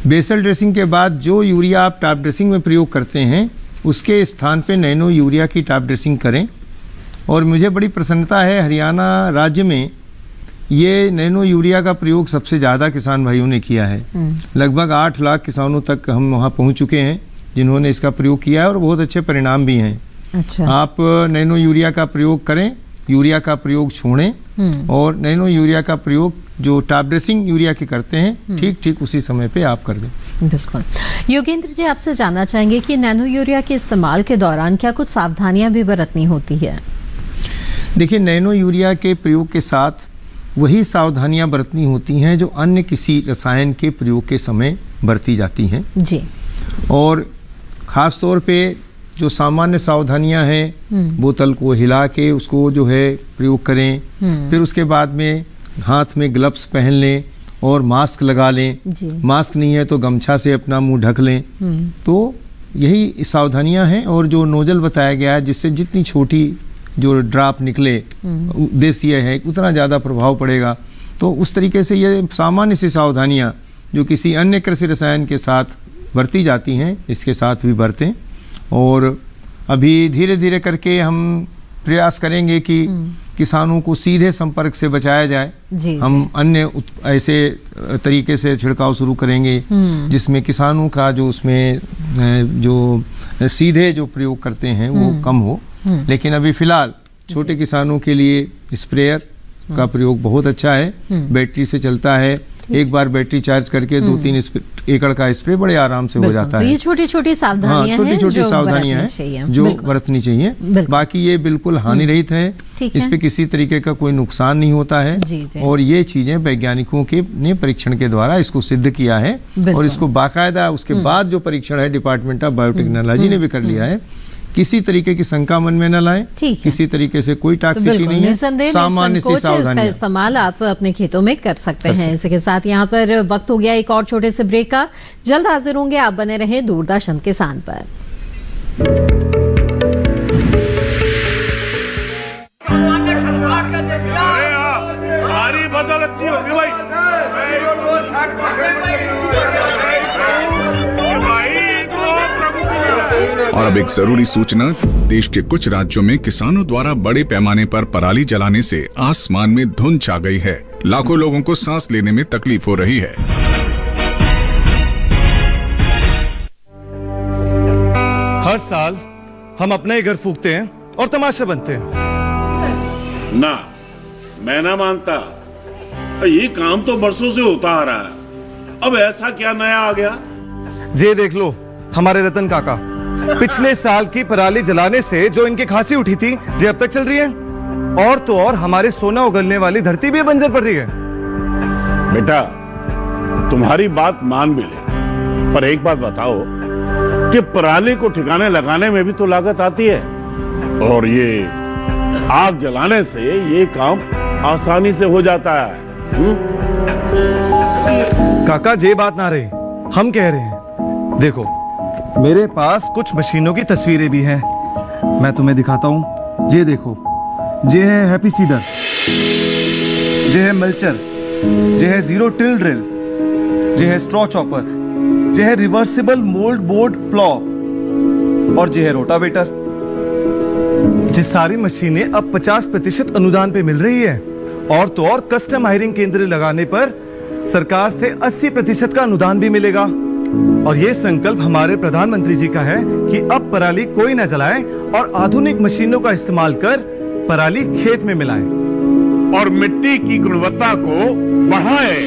बेसल ड्रेसिंग के बाद जो यूरिया आप टॉप ड्रेसिंग में प्रयोग करते हैं उसके स्थान पे नैनो यूरिया की टॉप ड्रेसिंग करें। और मुझे बड़ी प्रसन्नता है, हरियाणा राज्य में ये नैनो यूरिया का प्रयोग सबसे ज़्यादा किसान भाइयों ने किया है। लगभग 8 लाख किसानों तक हम वहाँ पहुँच चुके हैं जिन्होंने इसका प्रयोग किया है और बहुत अच्छे परिणाम भी हैं। अच्छा। आप नैनो यूरिया का प्रयोग करें, यूरिया का प्रयोग छोड़ें और नैनो यूरिया का प्रयोग जो टॉप ड्रेसिंग यूरिया की करते हैं ठीक उसी समय पे आप कर दें। बिल्कुल। योगेंद्र जी, आपसे जानना चाहेंगे कि नैनो यूरिया के इस्तेमाल के दौरान क्या कुछ सावधानियां भी बरतनी होती है? देखिए, नैनो यूरिया के प्रयोग के साथ वही सावधानियां बरतनी होती हैं जो अन्य किसी रसायन के प्रयोग के समय बरती जाती हैं जी। और ख़ास तौर पे जो सामान्य सावधानियां हैं, बोतल को हिला के उसको जो है प्रयोग करें। फिर उसके बाद में हाथ में ग्लव्स पहन लें और मास्क लगा लें, मास्क नहीं है तो गमछा से अपना मुंह ढक लें। तो यही सावधानियां हैं। और जो नोजल बताया गया है जिससे जितनी छोटी जो ड्रॉप निकले, उद्देश्य यह है उतना ज़्यादा प्रभाव पड़ेगा। तो उस तरीके से ये सामान्य सी सावधानियां जो किसी अन्य कृषि रसायन के साथ बरती जाती हैं, इसके साथ भी बरतें। और अभी धीरे धीरे करके हम प्रयास करेंगे कि किसानों को सीधे संपर्क से बचाया जाए। हम अन्य ऐसे तरीके से छिड़काव शुरू करेंगे जिसमें किसानों का जो उसमें जो सीधे जो प्रयोग करते हैं वो कम हो। लेकिन अभी फिलहाल छोटे किसानों के लिए स्प्रेयर का प्रयोग बहुत अच्छा है, बैटरी से चलता है। एक बार बैटरी चार्ज करके 2-3 एकड़ का स्प्रे बड़े आराम से हो जाता है। ये छोटी छोटी सावधानियां हैं, छोटी सावधानियां हैं जो बरतनी चाहिए। बाकी ये बिल्कुल हानि रहित है, इस पे किसी तरीके का कोई नुकसान नहीं होता है। और ये चीजें वैज्ञानिकों के ने परीक्षण के द्वारा इसको सिद्ध किया है और इसको बाकायदा उसके बाद जो परीक्षण है डिपार्टमेंट ऑफ बायोटेक्नोलॉजी ने भी कर लिया है। किसी तरीके की शंका मन में न लाएं, किसी तरीके से कोई टॉक्सिसिटी नहीं है, सामान्य सी सावधानी। इसका इस्तेमाल आप अपने खेतों में कर सकते हैं। इसी के साथ यहाँ पर वक्त हो गया एक और छोटे से ब्रेक का। जल्द हाजिर होंगे, आप बने रहें दूरदर्शन किसान पर। सारी फसल अच्छी होगी भाई। और अब एक जरूरी सूचना, देश के कुछ राज्यों में किसानों द्वारा बड़े पैमाने पर पराली जलाने से आसमान में धुंध छा गई है। लाखों लोगों को सांस लेने में तकलीफ हो रही है। हर साल हम अपना ही घर फूंकते हैं और तमाशे बनते हैं। ना, मैं ना मानता। ये काम तो बरसों से होता आ रहा है, अब ऐसा क्या नया आ गया? जे देख लो हमारे रतन काका, पिछले साल की पराली जलाने से जो इनकी खांसी उठी थी जे अब तक चल रही है। और तो और हमारे सोना उगलने वाली धरती भी बंजर पड़ रही है। बेटा तुम्हारी बात मान भी ले, पर एक बात बताओ कि पराली को ठिकाने लगाने में भी तो लागत आती है, और ये आग जलाने से ये काम आसानी से हो जाता है। काका जे बात ना रही, हम कह रहे हैं। देखो मेरे पास कुछ मशीनों की तस्वीरें भी हैं, मैं तुम्हें दिखाता हूं। ये देखो, ये है हैप्पी सीडर, ये है मल्चर, ये है जीरो टिल ड्रिल, ये है स्ट्रॉ चॉपर, ये है रिवर्सिबल मोल्ड बोर्ड प्लॉ और ये है रोटावेटर। ये सारी मशीनें अब 50% अनुदान पे मिल रही है। और तो और कस्टम हायरिंग केंद्र लगाने पर सरकार से 80% का अनुदान भी मिलेगा। और ये संकल्प हमारे प्रधानमंत्री जी का है कि अब पराली कोई न जलाए और आधुनिक मशीनों का इस्तेमाल कर पराली खेत में मिलाएं और मिट्टी की गुणवत्ता को बढ़ाएं।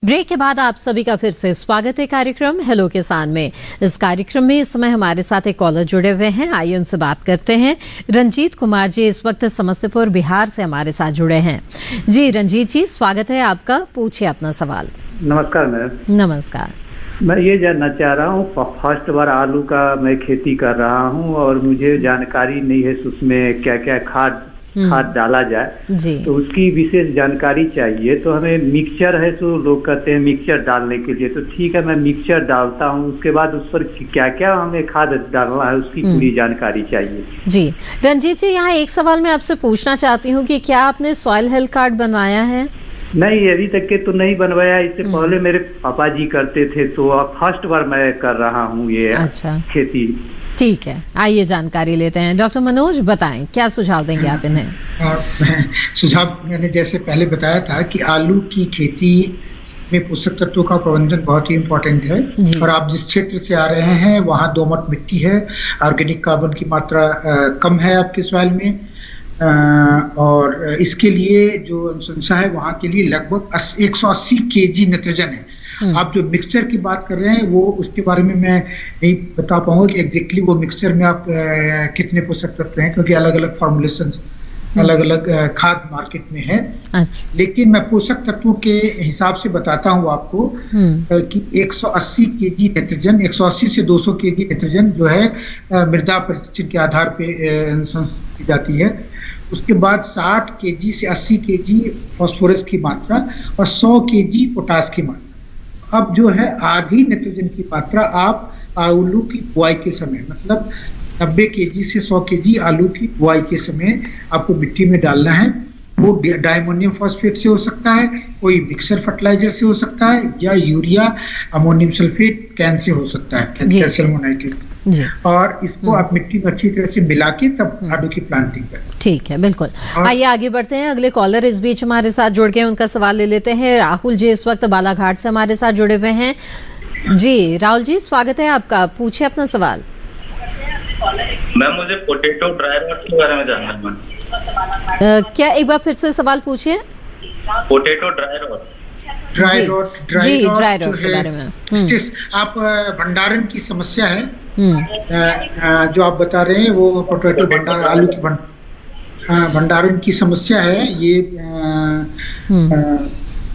ब्रेक के बाद आप सभी का फिर से स्वागत है कार्यक्रम हेलो किसान में। इस कार्यक्रम में इस समय हमारे साथ एक कॉलर जुड़े हुए हैं, आइए उनसे बात करते हैं। रंजीत कुमार जी इस वक्त समस्तीपुर बिहार से हमारे साथ जुड़े हैं। जी रंजीत जी, स्वागत है आपका, पूछिए अपना सवाल। नमस्कार मैम। नमस्कार। मैं ये जानना चाह रहा हूँ, फर्स्ट बार आलू का मैं खेती कर रहा हूँ और मुझे जानकारी नहीं है उसमें क्या क्या खाद डाला जाए जी। तो उसकी विशेष जानकारी चाहिए। तो हमें मिक्सचर है, तो लोग कहते हैं मिक्सचर डालने के लिए, तो ठीक है मैं मिक्सचर डालता हूँ, उसके बाद उस पर क्या क्या हमें खाद डालना है उसकी पूरी जानकारी चाहिए। जी रंजीत जी, यहाँ एक सवाल मैं आपसे पूछना चाहती हूँ कि क्या आपने सॉइल हेल्थ कार्ड बनवाया है? नहीं, अभी तक के तो नहीं बनवाया। इससे पहले मेरे पापा जी करते थे, तो अब फर्स्ट बार मैं कर रहा हूँ ये खेती। ठीक है, आइए जानकारी लेते हैं। डॉक्टर मनोज बताएं, क्या सुझाव देंगे आप इन्हें? सुझाव मैंने जैसे पहले बताया था कि आलू की खेती में पोषक तत्वों का प्रबंधन बहुत ही इम्पोर्टेंट है। और आप जिस क्षेत्र से आ रहे हैं वहाँ दोमट मिट्टी है, ऑर्गेनिक कार्बन की मात्रा कम है आपके सॉइल में, और इसके लिए जो अनुशंसा है वहाँ के लिए लगभग 180 kg नाइट्रोजन है। आप जो मिक्सचर की बात कर रहे हैं वो उसके बारे में मैं नहीं बता पाऊंगा कि एग्जैक्टली वो मिक्सचर में आप कितने पोषक तत्व हैं, क्योंकि अलग अलग फॉर्मुलेशन अलग अलग खाद मार्केट में है। अच्छा। लेकिन मैं पोषक तत्वों के हिसाब से बताता हूँ आपको कि 180 केजी नाइट्रोजन, 180 से 200 केजी नाइट्रोजन जो है मृदा परीक्षण के आधार पे की जाती है। उसके बाद 60 केजी से 80 केजी फास्फोरस की मात्रा और 100 केजी पोटास की मात्रा। अब जो है आधी नाइट्रोजन की मात्रा आप आलू की बुआई के समय, मतलब 90 केजी से 100 केजी आलू की बुआई के समय आपको मिट्टी में डालना है। वो डायमोनियम फॉस्फेट से हो सकता है, कोई मिक्सर फर्टिलाइजर से हो सकता है, या urea ammonium sulphate can say हो सकता है, कैल्शियम नाइट्रेट। और इसको आप मिट्टी में अच्छी तरह से मिला के तब आलू की प्लांटिंग करें। ठीक है, बिल्कुल। आइए आगे बढ़ते हैं। अगले कॉलर इस बीच हमारे साथ जुड़ गए, उनका सवाल ले लेते हैं। राहुल जी इस वक्त बालाघाट से हमारे साथ जुड़े हुए हैं। जी राहुल जी, स्वागत है आपका, पूछिए अपना सवाल। मैम मुझे पोटैटो ड्राई रोस्ट के बारे में जानना है। क्या एक बार फिर से सवाल पूछिए। पोटैटो ड्राई रोस्ट के बारे में आप भंडारण की समस्या है जो आप बता रहे हैं, वो पोटैटो भंडारण, आलू की भंडारण की समस्या है। ये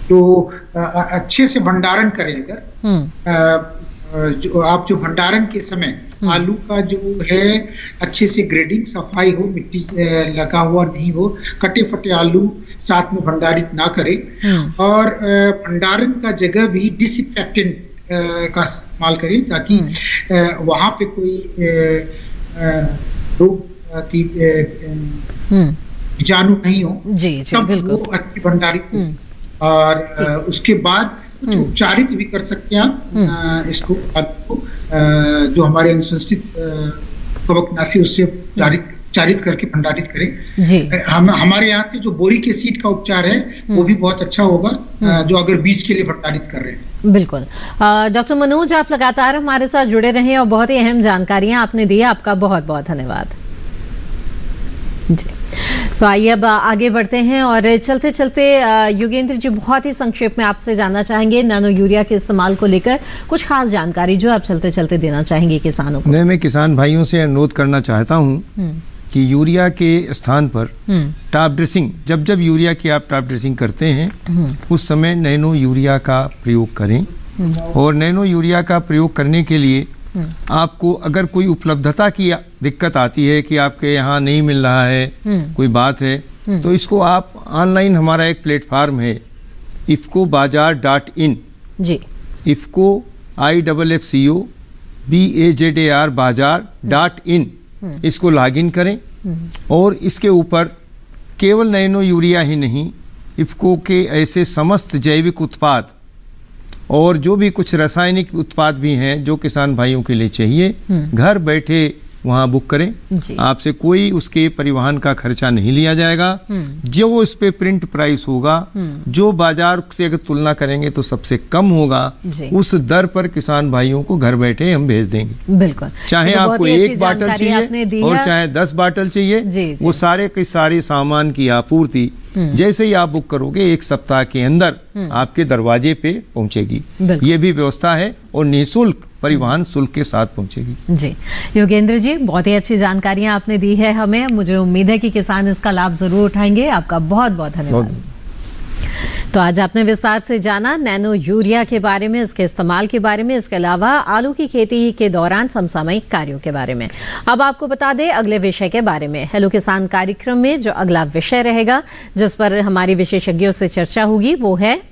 जो अच्छे से भंडारण करें, अगर जो आप जो भंडारण के समय आलू का जो है अच्छे से ग्रेडिंग, सफाई हो, मिट्टी लगा हुआ नहीं हो, कटे फटे आलू साथ में भंडारित ना करें। और भंडारण का जगह भी डिसइंफेक्टेंट का इस्तेमाल करें, ताकि वहां पे कोई रोग की कीटाणु नहीं हो। जी बिल्कुल। वो अच्छी भंडारित और उसके बाद कुछ उपचारित भी कर सकते हैं आप इसको, जो हमारे अनुशंसित कवकनाशी उससे उपचारित करके भंडारित करें। जी। हमारे यहाँ से जो बोरिक एसिड का उपचार है वो भी बहुत अच्छा होगा, जो अगर बीज के लिए भंडारित कर रहे हैं। बिल्कुल। डॉक्टर मनोज, आप लगातार हमारे साथ जुड़े रहे और बहुत ही अहम जानकारियां आपने दी, आपका बहुत बहुत धन्यवाद। जी, तो आइए अब आगे बढ़ते हैं और चलते चलते योगेंद्र जी बहुत ही संक्षेप में आपसे जानना चाहेंगे नैनो यूरिया के इस्तेमाल को लेकर कुछ खास जानकारी जो आप चलते चलते देना चाहेंगे किसानों को। मैं किसान भाइयों से अनुरोध करना चाहता हूं कि यूरिया के स्थान पर टॉप ड्रेसिंग, जब यूरिया की आप टॉप ड्रेसिंग करते हैं उस समय नैनो यूरिया का प्रयोग करें। और नैनो यूरिया का प्रयोग करने के लिए आपको अगर कोई उपलब्धता की दिक्कत आती है कि आपके यहाँ नहीं मिल रहा है, कोई बात है, तो इसको आप ऑनलाइन, हमारा एक प्लेटफार्म है ifcobazaar.in, जी, ifco IFFCO BAZAR bazaar.in, इसको लॉगिन करें और इसके ऊपर केवल नैनो यूरिया ही नहीं, इफ्को के ऐसे समस्त जैविक उत्पाद और जो भी कुछ रासायनिक उत्पाद भी हैं जो किसान भाइयों के लिए चाहिए, घर बैठे वहाँ बुक करें। आपसे कोई उसके परिवहन का खर्चा नहीं लिया जाएगा। जो उस पे प्रिंट प्राइस होगा, जो बाजार से अगर तुलना करेंगे तो सबसे कम होगा, उस दर पर किसान भाइयों को घर बैठे हम भेज देंगे। बिल्कुल। चाहे आपको 1 बाटल चाहिए और चाहे 10 बाटल चाहिए, वो सारे के सारे सामान की आपूर्ति जैसे ही आप बुक करोगे 1 सप्ताह के अंदर आपके दरवाजे पे पहुंचेगी। ये भी व्यवस्था है और निःशुल्क परिवहन शुल्क के साथ पहुंचेगी। जी, योगेंद्र जी बहुत ही अच्छी जानकारियां आपने दी है हमें, मुझे उम्मीद है कि किसान इसका लाभ जरूर उठाएंगे। आपका बहुत बहुत धन्यवाद। तो आज आपने विस्तार से जाना नैनो यूरिया के बारे में, इसके इस्तेमाल के बारे में, इसके अलावा आलू की खेती के दौरान समसामयिक कार्यों के बारे में। अब आपको बता दें अगले विषय के बारे में। हेलो किसान कार्यक्रम में जो अगला विषय रहेगा जिस पर हमारी विशेषज्ञों से चर्चा होगी वो है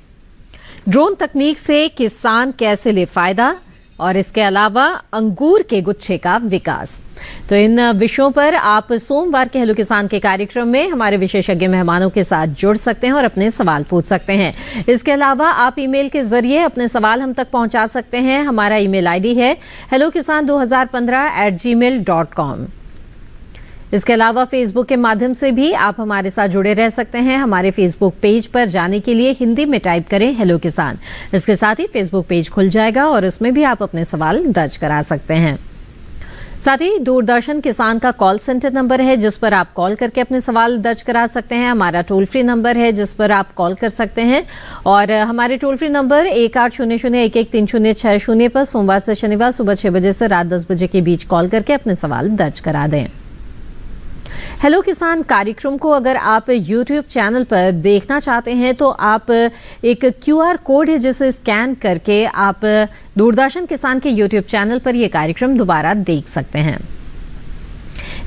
ड्रोन तकनीक से किसान कैसे ले फायदा, और इसके अलावा अंगूर के गुच्छे का विकास। तो इन विषयों पर आप सोमवार के हेलो किसान के कार्यक्रम में हमारे विशेषज्ञ मेहमानों के साथ जुड़ सकते हैं और अपने सवाल पूछ सकते हैं। इसके अलावा आप ईमेल के जरिए अपने सवाल हम तक पहुंचा सकते हैं। हमारा ईमेल आईडी है hellokisan2015@gmail.com। इसके अलावा फेसबुक के माध्यम से भी आप हमारे साथ जुड़े रह सकते हैं। हमारे फेसबुक पेज पर जाने के लिए हिंदी में टाइप करें हेलो किसान, इसके साथ ही फेसबुक पेज खुल जाएगा और उसमें भी आप अपने सवाल दर्ज करा सकते हैं। साथ ही दूरदर्शन किसान का कॉल सेंटर नंबर है जिस पर आप कॉल करके अपने सवाल दर्ज करा सकते हैं। हमारा टोल फ्री नंबर है जिस पर आप कॉल कर सकते हैं और हमारे टोल फ्री नंबर 1800-113060 पर सोमवार से शनिवार सुबह 6 बजे से रात 10 बजे के बीच कॉल करके अपने सवाल दर्ज करा दें। हेलो किसान कार्यक्रम को अगर आप YouTube चैनल पर देखना चाहते हैं तो आप एक QR कोड है जिसे स्कैन करके आप दूरदर्शन किसान के YouTube चैनल पर यह कार्यक्रम दोबारा देख सकते हैं।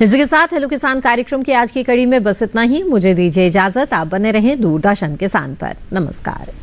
इसी के साथ हेलो किसान कार्यक्रम की आज की कड़ी में बस इतना ही। मुझे दीजिए इजाजत। आप बने रहें दूरदर्शन किसान पर। नमस्कार।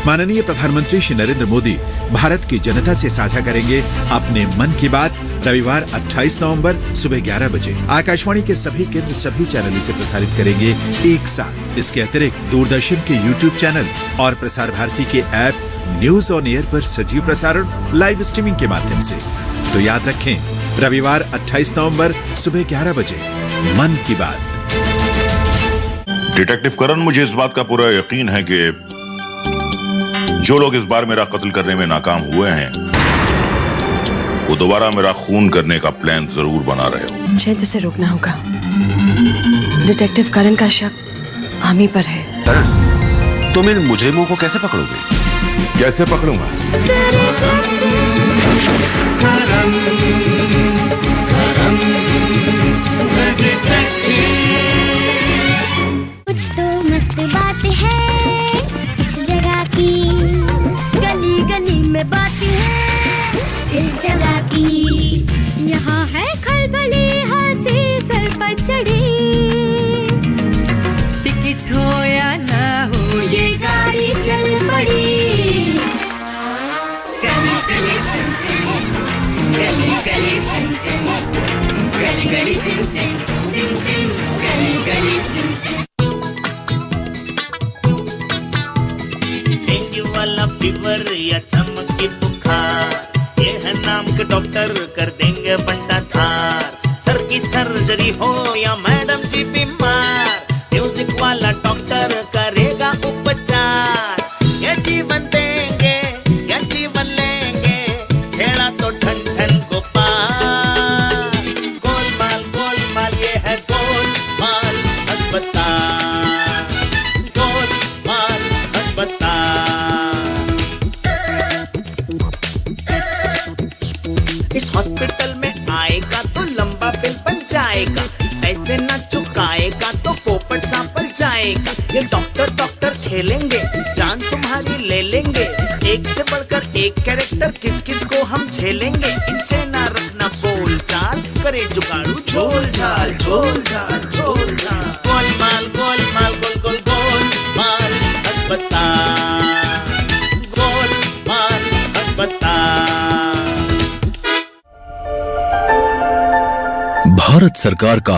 माननीय प्रधानमंत्री श्री नरेंद्र मोदी भारत की जनता से साझा करेंगे अपने मन की बात रविवार 28 नवंबर सुबह 11 बजे। आकाशवाणी के सभी केंद्र सभी चैनल इसे प्रसारित करेंगे एक साथ। इसके अतिरिक्त दूरदर्शन के YouTube चैनल और प्रसार भारती के ऐप न्यूज ऑन एयर पर सजीव प्रसारण लाइव स्ट्रीमिंग के माध्यम से। तो याद रखें, रविवार 28 नवंबर सुबह 11 बजे मन की बात। डिटेक्टिव करण, मुझे इस बात का पूरा यकीन है कि जो लोग इस बार मेरा कत्ल करने में नाकाम हुए हैं वो दोबारा मेरा खून करने का प्लान जरूर बना रहे हो। मुझे इसे रोकना होगा। डिटेक्टिव करण का शक आमी पर है। करण, तुम इन मुजरिमों को कैसे पकड़ोगे? कैसे पकड़ूंगा? कुछ तो मस्त बात है इस जगह की, गली गली में बात है इस जगह की। यहाँ है खलबली हंसी सर पर चढ़ी, टिकट हो या ना हो ये गाड़ी चल पड़ी। गली गली सिम सिम, गली गली सिम सिम, गली गली सिम सिम, सिम सिम, गली गली सिम सिम। वाला फीवर या चमक की बुखार, ये है नाम के डॉक्टर कर देंगे बंटा थार। सर की सर्जरी हो या मैडम जी बीमार, म्यूजिक वाला डॉक्टर करेगा उपचार। ये जीवन देंगे या जीवन लेंगे, छेड़ा तो ठन ठन को पार। गोलमाल गोलमाल ये है गोलमाल अस्पताल, गोलमाल अस्पताल। इस हॉस्पिटल में आएगा तो लंबा बिल बन जाएगा, पैसे ना चुकाएगा तो पोपट सांपल जाएगा। ये डॉक्टर डॉक्टर खेलेंगे, जान तुम्हारी ले लेंगे। एक से बढ़कर एक कैरेक्टर किस किस को हम झेलेंगे। इनसे ना रखना बोल चाल, करे जुगाड़ू झोल झाल झोल झाल झोल झाल। गोलमाल गोलमाल गोल गोल गोलमाल अस्पताल, गोलमाल अस्पताल। भारत सरकार का